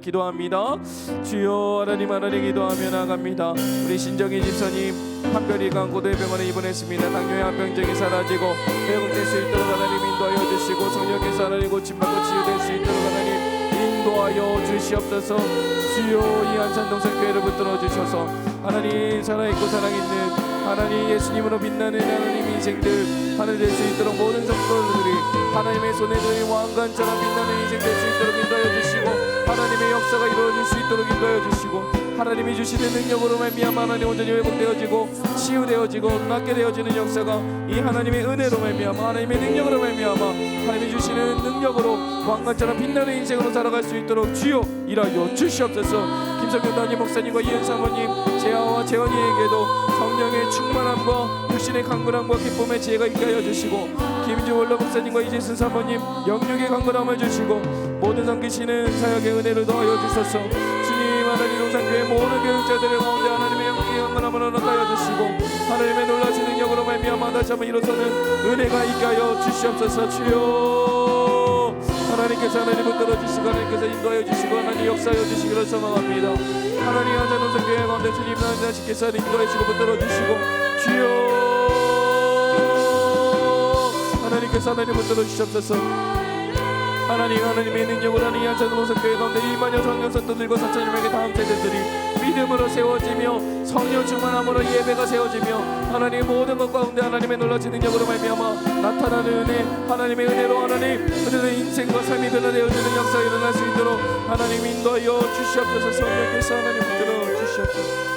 기도합니다. 주여, 하나님 기도하며 나갑니다. 우리 신정희 집사님 한별이가 고대병원에 입원했습니다. 당뇨의 합병증이 사라지고 회복될 수 있도록 하나님 인도하여 주시고, 성령께서 하나님 고침받고 치유될 수 있도록 하나님 인도하여 주시옵소서. 주여, 이 안산동산교회를 붙들어 주셔서 하나님 살아있고 사랑있는 하나님 예수님으로 빛나는 하나님 인생들 하늘 될 수 있도록, 모든 성도들이 하나님의 손에 들린 왕관처럼 빛나는 인생 될 수 있도록 인도하여 주시고, 하나님의 역사가 이루어질 수 있도록 인도하여 주시고, 하나님이 주시는 능력으로 말미암아 하나님 온전히 회복되어지고 치유되어지고 낫게 되어지는 역사가 이 하나님의 은혜로 말미암아 하나님의 능력으로 말미암아 하나님이 주시는 능력으로 왕관처럼 빛나는 인생으로 살아갈 수 있도록 주여 일하여 주시옵소서. 김성균 담임 목사님과 이현 사모님, 재하와 재원이에게도 성령의 충만함과 육신의 강건함과 기쁨의 지혜가 있게 하여 주시고, 김주월로 목사님과 이재순 사모님 영육의 강건함을 주시고, 모든 섬기시는 사역의 은혜를 더하여 주소서. 주님, 하나님 동산교회 모든 교육자들의 가운데 하나님의 영광의 강건함을 허락하여 주시고, 하나님의 놀라신 능력으로 말미암아 다시 한번 일어서는 은혜가 있게 하여 주시옵소서. 주여, 하나님께서 하나님 붙들어 주시고 하나님께서 인도하여 주시고 하나님 역사하여 주시기를 소망합니다. 하나님 한산동산교회 가운데 주님 하나님께서 인도하여 주시고 붙들어 주시고, 주여, 하나님께서 하나님 붙들어 주시옵소서. 하나님의 능력으로 하나님 한산동산교회 가운데 1만여 성령선도들과 4,000명의 다음 세대들이 믿음으로 세워지며 성령 충만함으로 예배가 세워지며 하나님의 모든 것 가운데 하나님의 놀라신 능력으로 말미암아 나타나는 은혜, 하나님의 은혜로 하나님 그들의 인생과 삶이 변화되어지는 역사가 일어날 수 있도록 하나님 인도하여 주시옵소서. 성령께서 하나님 붙들어 주시옵소서.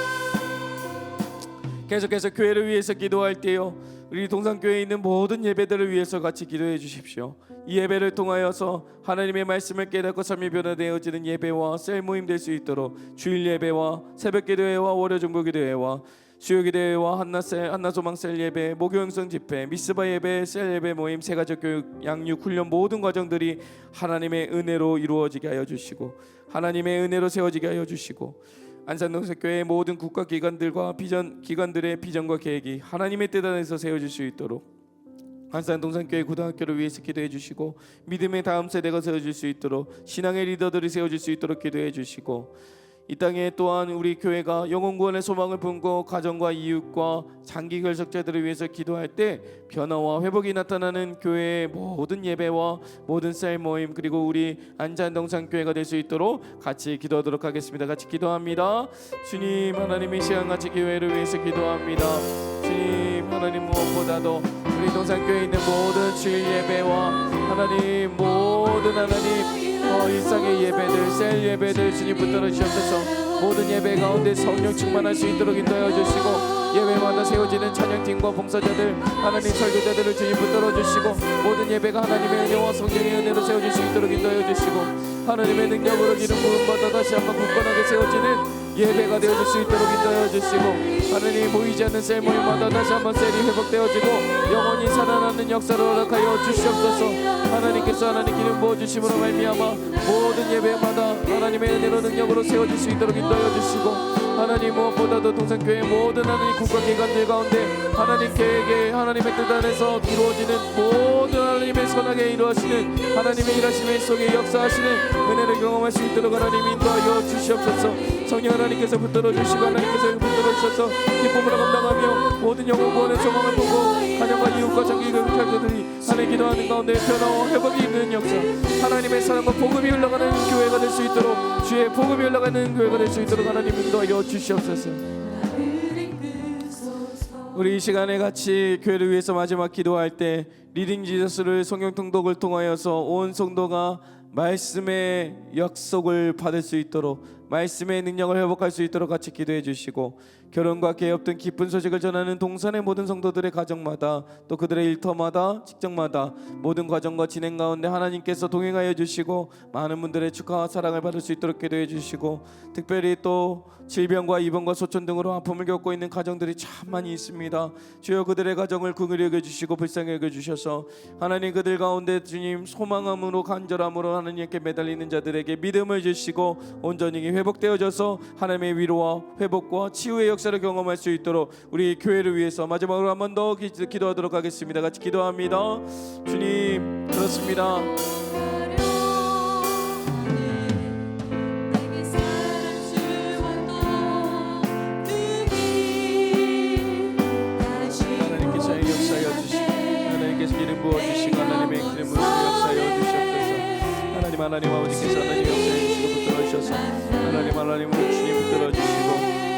계속해서 교회를 위해서 기도할 때요, 우리 동산교회에 있는 모든 예배들을 위해서 같이 기도해 주십시오. 이 예배를 통하여서 하나님의 말씀을 깨닫고 삶이 변화되어지는 예배와 셀 모임 될 수 있도록 주일 예배와 새벽 기도회와 월요 중보 기도회와 수요 기도회와 한나소망 셀 예배, 목요 영성 집회, 미스바 예배, 셀 예배 모임, 새가족 교육, 양육, 훈련 모든 과정들이 하나님의 은혜로 이루어지게 하여 주시고 하나님의 은혜로 세워지게 하여 주시고, 안산동산교회의 모든 국가기관들과 기관들의 비전과 계획이 하나님의 뜻 안에서 세워질 수 있도록 안산동산교회 고등학교를 위해서 기도해 주시고, 믿음의 다음 세대가 세워질 수 있도록 신앙의 리더들이 세워질 수 있도록 기도해 주시고, 이 땅에 또한 우리 교회가 영혼구원의 소망을 품고 가정과 이웃과 장기 결석자들을 위해서 기도할 때 변화와 회복이 나타나는 교회의 모든 예배와 모든 셀 모임, 그리고 우리 안산동산교회가 될 수 있도록 같이 기도하도록 하겠습니다. 같이 기도합니다. 주님, 하나님 이 시간 같이 교회를 위해서 기도합니다. 주님, 하나님 무엇보다도 우리 동산교회에 있는 모든 주일 예배와 하나님 모든 하나님 일상의 예배들, 셀 예배들 주님 붙들어 주시옵소서. 모든 예배 가운데 성령 충만할 수 있도록 인도하여 주시고, 예배마다 세워지는 찬양팀과 봉사자들, 하나님 설교자들을 주님 붙들어 주시고, 모든 예배가 하나님의 은혜와 성령의 은혜로 세워질 수 있도록 인도하여 주시고, 하나님의 능력으로 기름 부음 받아 다시 한번 굳건하게 세워지는 예배가 되어질 수 있도록 인도하여 주시고, 하나님 보이지 않는 셀 모임마다 다시 한번 셀이 회복되어지고 영원히 살아나는 역사를 허락하여 주시옵소서. 하나님께서 하나님 기름 부어주심으로 말미암아 모든 예배마다 하나님의 은혜로 능력으로 세워질 수 있도록 인도하여 주시고, 하나님 무엇보다도 동산교회 모든 하나님 국가기관들 가운데 하나님 계획에 하나님의 뜻 안에서 이루어지는 모든 하나님의 선하게 이루어지는 하나님의 일하심의 속에 역사하시는 은혜를 경험할 수 있도록 하나님 인도하여 주시옵소서. 성령 하나님께서 붙들어 주시고 하나님께서 붙들어 주셔서 기쁨으로 감당하며 모든 영혼 구원의 소망을 보고 가정과 이웃과 장기 교육자들이 하나님 기도하는 가운데 변화와 회복이 있는 역사, 하나님의 사랑과 복음이 흘러가는 교회가 될 수 있도록, 주의 복음이 흘러가는 교회가 될 수 있도록 하나님 인도하여 주시옵소서. 우리 이 시간에 같이 교회를 위해서 마지막 기도할 때 리딩 지저스를 성경 통독을 통하여서 온 성도가 말씀의 약속을 받을 수 있도록, 말씀의 능력을 회복할 수 있도록 같이 기도해 주시고, 결혼과 개업 등 기쁜 소식을 전하는 동산의 모든 성도들의 가정마다 또 그들의 일터마다 직장마다 모든 과정과 진행 가운데 하나님께서 동행하여 주시고 많은 분들의 축하와 사랑을 받을 수 있도록 기도해 주시고, 특별히 또 질병과 입원과 소촌 등으로 아픔을 겪고 있는 가정들이 참 많이 있습니다. 주여 그들의 가정을 긍휼히 여겨주시고 불쌍히 여겨주셔서 하나님 그들 가운데 주님 소망함으로 간절함으로 하나님께 매달리는 자들에게 믿음을 주시고 온전히 회복되어져서 하나님의 위로와 회복과 치유의 역사를 경험할 수 있도록 우리 교회를 위해서 마지막으로 한 번 더 기도하도록 하겠습니다. 같이 기도합니다. 주님, 그렇습니다. 하나님께서 역사하여 주시고 하나님께서 기름 부어주시고 하나님의 기름으로 역사하여 주시옵소서. 하나님 아버지께서 하나님 역사해 주시고 붙들어 주셔서 하나님으로 주님 붙들어 주시고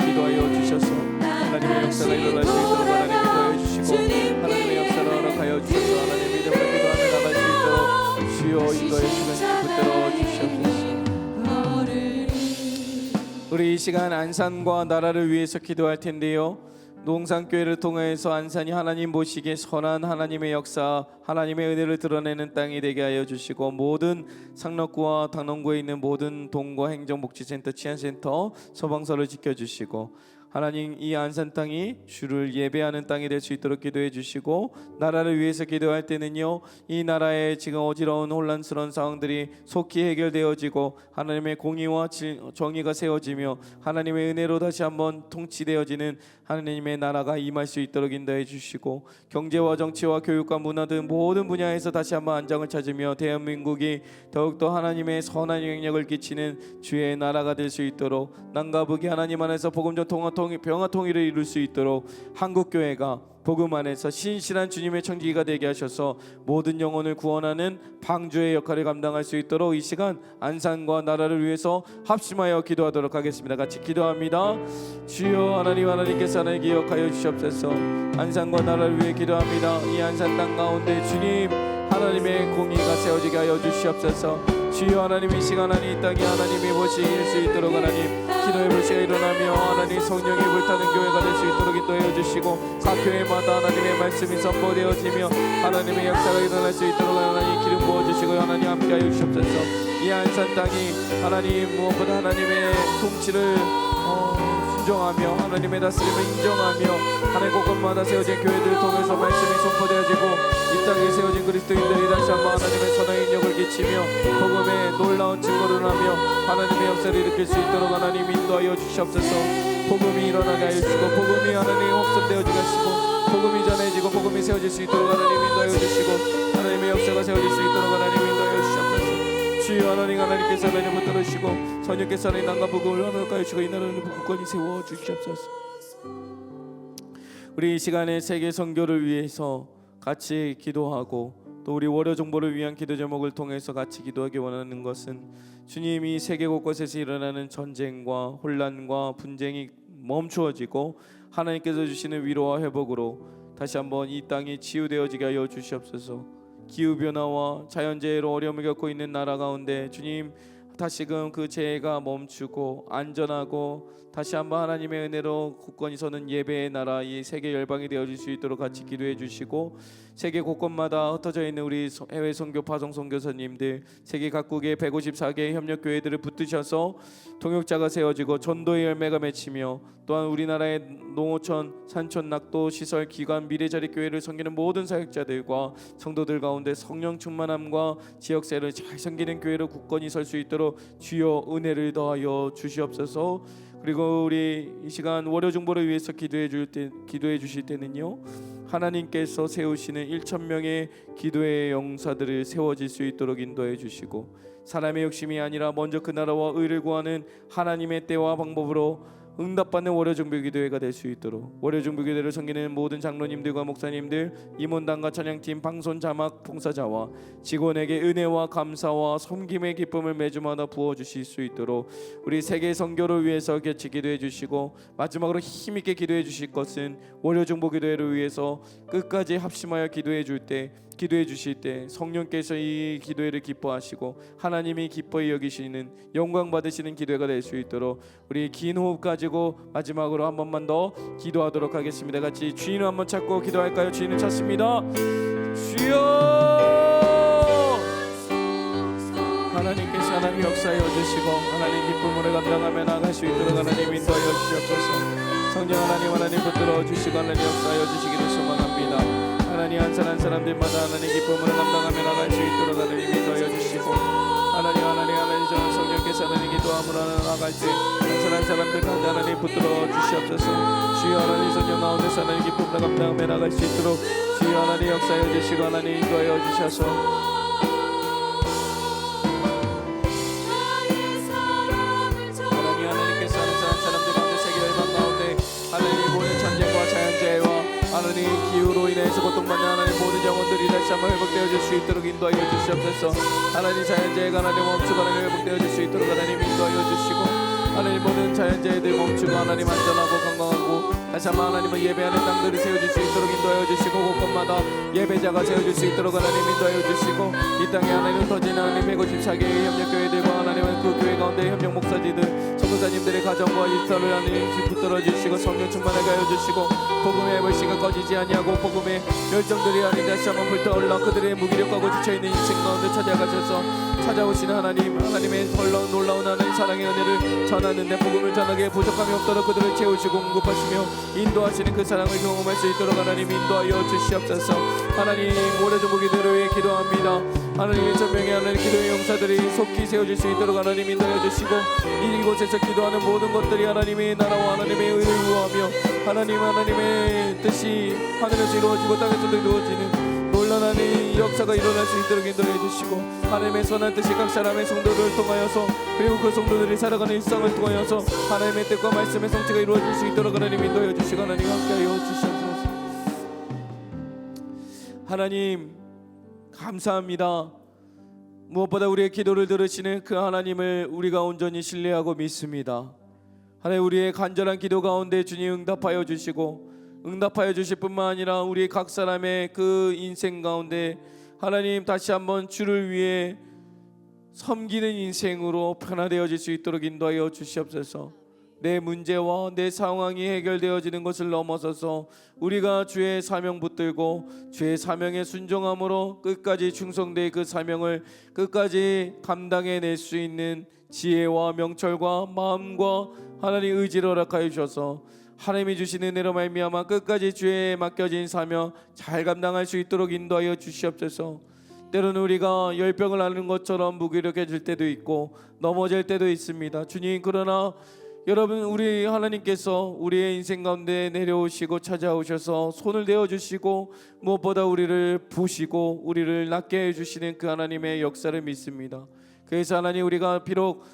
기도하여 주셔서 하나님의 역사가 일어날 수 있도록 하나님 인도하여 주시고 하나님의 역사를 허락하여 주셔서 하나님 믿음으로 기도하며 나갈 수 있도록 주여 인도하여 주시고 붙들어 주시옵소서. 우리 이 시간 안산과 나라를 위해서 기도할 텐데요, 농산교회를 통해서 안산이 하나님 보시기에 선한 하나님의 역사, 하나님의 은혜를 드러내는 땅이 되게 하여 주시고, 모든 상록구와 당농구에 있는 모든 동거 행정복지센터, 치안센터, 소방서를 지켜주시고, 하나님 이 안산 땅이 주를 예배하는 땅이 될 수 있도록 기도해 주시고, 나라를 위해서 기도할 때는요, 이 나라의 지금 어지러운 혼란스러운 상황들이 속히 해결되어지고 하나님의 공의와 정의가 세워지며 하나님의 은혜로 다시 한번 통치되어지는 하나님의 나라가 임할 수 있도록 인도해 주시고, 경제와 정치와 교육과 문화 등 모든 분야에서 다시 한번 안정을 찾으며 대한민국이 더욱더 하나님의 선한 영향력을 끼치는 주의 나라가 될 수 있도록, 남과 북이 하나님 안에서 복음적 평화 통일을 이룰 수 있도록 한국교회가 복음 안에서 신실한 주님의 청지기가 되게 하셔서 모든 영혼을 구원하는 방주의 역할을 감당할 수 있도록 이 시간 안산과 나라를 위해서 합심하여 기도하도록 하겠습니다. 같이 기도합니다. 주여 하나님, 하나님께서 하나님 기억하여 주시옵소서. 안산과 나라를 위해 기도합니다. 이 안산 땅 가운데 주님 하나님의 공의가 세워지게 하여 주시옵소서. 주여 하나님, 이 시간 이 땅이 하나님이 보시길 수 있도록 하나님 기도의 불씨가 일어나며 하나님 성령이 불타는 교회가 될 수 있도록 인도해 주시고, 각 교회마다 하나님의 말씀이 선포되어지며 하나님의 역사가 일어날 수 있도록 하나님 기름 부어주시고 하나님 함께하여 주시옵소서. 이 안산 땅이 하나님 무엇보다 하나님의 통치를 순종하며 하나님의 다스림을 인정하며 하나님 곳곳마다 세워진 교회들을 통해서 말씀이 선포되어지고 이 땅에 세워진 그리스도인들이 다시 한번 하나님의 선한 인력을 끼치며 복음의 놀라운 증거를 하며 하나님의 역사를 일으킬 수 있도록 하나님 인도하여 주시옵소서. 복음이 일어나게 하여 주시고, 복음이 하나님 확산되어지게 하시고, 복음이 전해지고 복음이 세워질 수 있도록 하나님 인도하여 주시고, 하나님의 역사가 세워질 수 있도록 하나님 인도하여 주시옵소서. 주여 하나님, 하나님께서 하나님 붙들으시고 성령께서 하나님 남과 북을 하나님께 주시고 이 나라를 굳건히 세워 주시옵소서. 우리 이 시간에 세계 선교를 위해서 같이 기도하고 또 우리 월요 정보를 위한 기도 제목을 통해서 같이 기도하기 원하는 것은, 주님이 세계 곳곳에서 일어나는 전쟁과 혼란과 분쟁이 멈추어지고 하나님께서 주시는 위로와 회복으로 다시 한번 이 땅이 치유되어지게 하여 주시옵소서. 기후변화와 자연재해로 어려움을 겪고 있는 나라 가운데 주님 다시금 그 재해가 멈추고 안전하고 다시 한번 하나님의 은혜로 굳건히 서는 예배의 나라, 이 세계 열방이 되어질 수 있도록 같이 기도해 주시고, 세계 곳곳마다 흩어져 있는 우리 해외 선교 파송 선교사님들, 세계 각국의 154개의 협력 교회들을 붙드셔서 동역자가 세워지고 전도의 열매가 맺히며, 또한 우리나라의 농어촌, 산촌, 낙도, 시설, 기관, 미래자리 교회를 섬기는 모든 사역자들과 성도들 가운데 성령 충만함과 지역세를 잘 섬기는 교회로 굳건히 설 수 있도록 주여 은혜를 더하여 주시옵소서. 그리고 우리 이 시간 월요 중보를 위해서 기도해 주실 때는요, 하나님께서 세우시는 1,000명의 기도의 용사들을 세워질 수 있도록 인도해 주시고, 사람의 욕심이 아니라 먼저 그 나라와 의를 구하는 하나님의 때와 방법으로 응답받는 월요중보기도회가 될 수 있도록, 월요중보기도회를 섬기는 모든 장로님들과 목사님들, 임원단과 찬양팀, 방송 자막 봉사자와 직원에게 은혜와 감사와 섬김의 기쁨을 매주마다 부어주실 수 있도록 우리 세계 선교를 위해서 같이 기도해 주시고, 마지막으로 힘있게 기도해 주실 것은 월요중보기도회를 위해서 끝까지 합심하여 기도해 주실 때 성령께서 이 기도회를 기뻐하시고 하나님이 기뻐히 여기시는 영광 받으시는 기도회가 될 수 있도록 우리 긴 호흡 가지고 마지막으로 한 번만 더 기도하도록 하겠습니다. 같이 주인을 한번 찾고 기도할까요? 주인을 찾습니다. 주여, 하나님께서 하나님 역사에 주시고 하나님 기쁨으로 감당하며 나아갈 수 있도록 하나님 인도하여 주시옵소서. 성령 하나님 붙들어 주시고 하나님 역사하여 주시기를 소망합니다. 하나님 한 사람들마다 하나님 기쁨으로 감당하며 나갈 수 있도록 하나님 인도하여 주시고, 하나님 저는 성령께서 하나님 기도함으로 나아갈 때 한 사람들 가운데 하나님 붙들어 주시옵소서. 주여 하나님 성령 가운데서 하나님 기쁨으로 감당하며 나갈 수 있도록 주여 하나님 역사해 주시고 하나님 인도하여 주셔서, 하나님께서 한 사람들 가운데 세계 열방 가운데 하나님 모든 전쟁과 자연재해와 하나님 기후로 인해서 고통받는 하나님 모든 영혼들이 다시 한번 회복되어질 수 있도록 인도하여 주시옵소서. 하나님 자연재해가 하나님 멈추고 하나님 회복되어질 수 있도록 하나님 인도하여 주시고, 하나님 모든 자연재해들 멈추고 하나님 안전하고 건강하고 다시 한번 하나님을 예배하는 땅들이 세워질 수 있도록 인도하여 주시고, 곳곳마다 예배자가 세워질 수 있도록 하나님 인도하여 주시고, 이 땅에 하나님 터진 하나님 154개의 협력교회들과 하나님은 그 교회 가운데 협력 목사지들, 성도들 목사님들의 가정과 일터를 하나님 붙들어 주시고 성령 충만하게 하여 주시고 복음의 불씨가 꺼지지 아니하고 복음의 열정들이 하나님 다시 한번 불타올라 그들의 무기력하고 지쳐있는 인생 가운데 찾아가셔서 찾아오시는 하나님의 놀라운 하나님 사랑의 은혜를 전하는데 복음을 전하기에 부족함이 없도록 그들을 채우시고 공급하시며 인도하시는 그 사랑을 경험할 수 있도록 하나님 인도하여 주시옵소서. 하나님 오래전 기도를 위해 기도합니다. 하나님의 천명의 하나님 기도의 용사들이 속히 세워질 수 있도록 하나님 인도해 주시고 이곳에서 기도하는 모든 것들이 하나님의 나라와 하나님의 의를 구하며 하나님의 뜻이 하늘에서 이루어지고 땅에서도 이루어지는 놀라운 역사가 일어날 수 있도록 인도해 주시고 하나님의 선한 뜻이 각 사람의 성도를 통하여서 그리고 그 성도들이 살아가는 일상을 통하여서 하나님의 뜻과 말씀의 성취가 이루어질 수 있도록 하나님 인도해 주시고 하나님 함께하여 주시옵소서. 하나님 감사합니다. 무엇보다 우리의 기도를 들으시는 그 하나님을 우리가 온전히 신뢰하고 믿습니다. 하나님 우리의 간절한 기도 가운데 주님 응답하여 주시고 응답하여 주실 뿐만 아니라 우리 각 사람의 그 인생 가운데 하나님 다시 한번 주를 위해 섬기는 인생으로 변화되어질 수 있도록 인도하여 주시옵소서. 내 문제와 내 상황이 해결되어지는 것을 넘어서서 우리가 주의 사명 붙들고 주의 사명에 순종함으로 끝까지 충성되어 그 사명을 끝까지 감당해낼 수 있는 지혜와 명철과 마음과 하나님 의지를 허락하여 주셔서 하나님이 주시는 은혜로 말미암아 끝까지 주에 맡겨진 사명 잘 감당할 수 있도록 인도하여 주시옵소서. 때로는 우리가 열병을 앓는 것처럼 무기력해질 때도 있고 넘어질 때도 있습니다. 주님 그러나 여러분 우리 하나님께서 우리의 인생 가운데 내려오시고 찾아오셔서 손을 대어주시고 무엇보다 우리를 부시고 우리를 낫게 해주시는 그 하나님의 역사를 믿습니다. 그래서 하나님 우리가 비록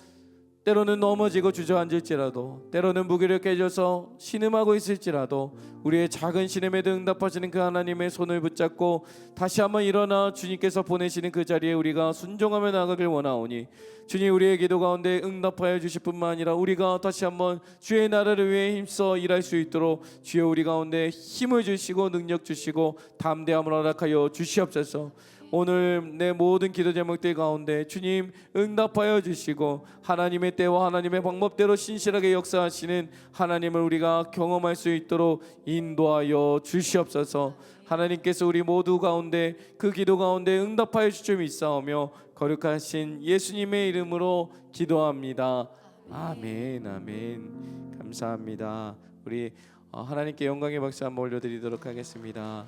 때로는 넘어지고 주저앉을지라도 때로는 무기력해져서 신음하고 있을지라도 우리의 작은 신음에도 응답하시는 그 하나님의 손을 붙잡고 다시 한번 일어나 주님께서 보내시는 그 자리에 우리가 순종하며 나가길 원하오니 주님 우리의 기도 가운데 응답하여 주실 뿐만 아니라 우리가 다시 한번 주의 나라를 위해 힘써 일할 수 있도록 주여 우리 가운데 힘을 주시고 능력 주시고 담대함을 허락하여 주시옵소서. 오늘 내 모든 기도 제목들 가운데 주님 응답하여 주시고 하나님의 때와 하나님의 방법대로 신실하게 역사하시는 하나님을 우리가 경험할 수 있도록 인도하여 주시옵소서. 하나님께서 우리 모두 가운데 그 기도 가운데 응답하여 주실 줄 믿사오며 거룩하신 예수님의 이름으로 기도합니다. 아멘 아멘. 감사합니다. 우리 하나님께 영광의 박수 한번 올려드리도록 하겠습니다.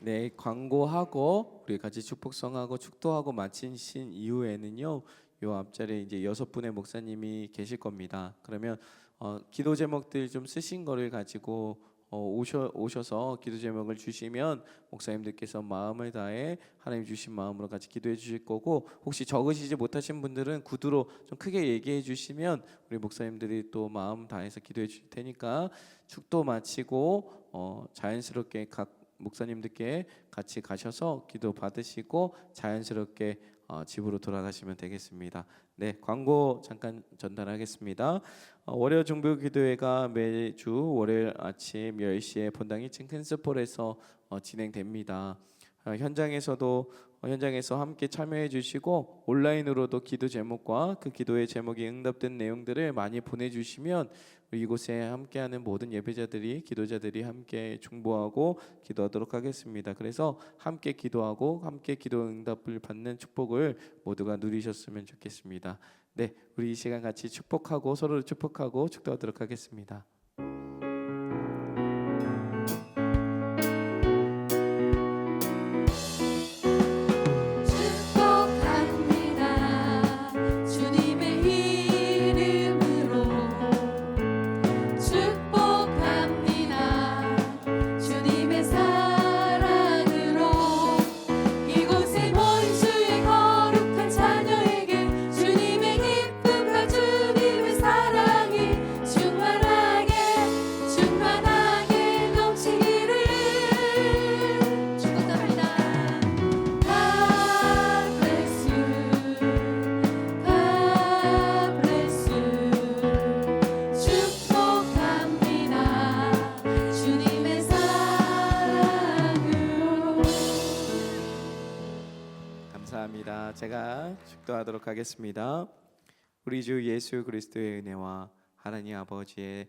네, 광고하고 우리 같이 축복성하고 축도하고 마치신 이후에는요, 요 앞자리에 이제 6분의 목사님이 계실 겁니다. 그러면 기도 제목들 좀 쓰신 거를 가지고 오셔서 기도 제목을 주시면 목사님들께서 마음을 다해 하나님 주신 마음으로 같이 기도해 주실 거고, 혹시 적으시지 못하신 분들은 구두로 좀 크게 얘기해 주시면 우리 목사님들이 또 마음 다해서 기도해 주실 테니까 축도 마치고 자연스럽게 각 목사님들께 같이 가셔서 기도 받으시고 자연스럽게 집으로 돌아가시면 되겠습니다. 네, 광고 잠깐 전달하겠습니다. 월요 중보 기도회가 매주 월요일 아침 10시에 본당 2층 큰스폴에서 진행됩니다. 현장에서 함께 참여해 주시고 온라인으로도 기도 제목과 그 기도의 제목이 응답된 내용들을 많이 보내주시면 이곳에 함께하는 모든 예배자들이 기도자들이 함께 중보하고 기도하도록 하겠습니다. 그래서 함께 기도하고 함께 기도 응답을 받는 축복을 모두가 누리셨으면 좋겠습니다. 네, 우리 이 시간 같이 축복하고 서로를 축복하고 축도하도록 하겠습니다. 제가 축도하도록 하겠습니다. 우리 주 예수 그리스도의 은혜와 하나님 아버지의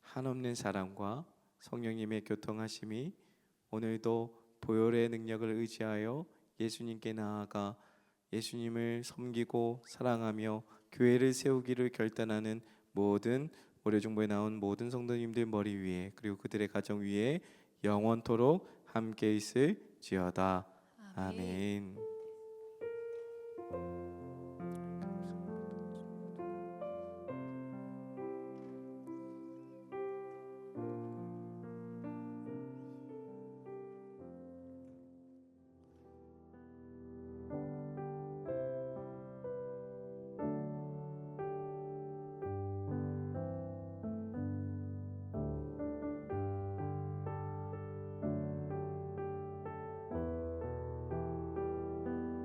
한없는 사랑과 성령님의 교통하심이 오늘도 보혈의 능력을 의지하여 예수님께 나아가 예수님을 섬기고 사랑하며 교회를 세우기를 결단하는 모든 오려중보에 나온 모든 성도님들 머리 위에 그리고 그들의 가정 위에 영원토록 함께 있을지어다. 아멘.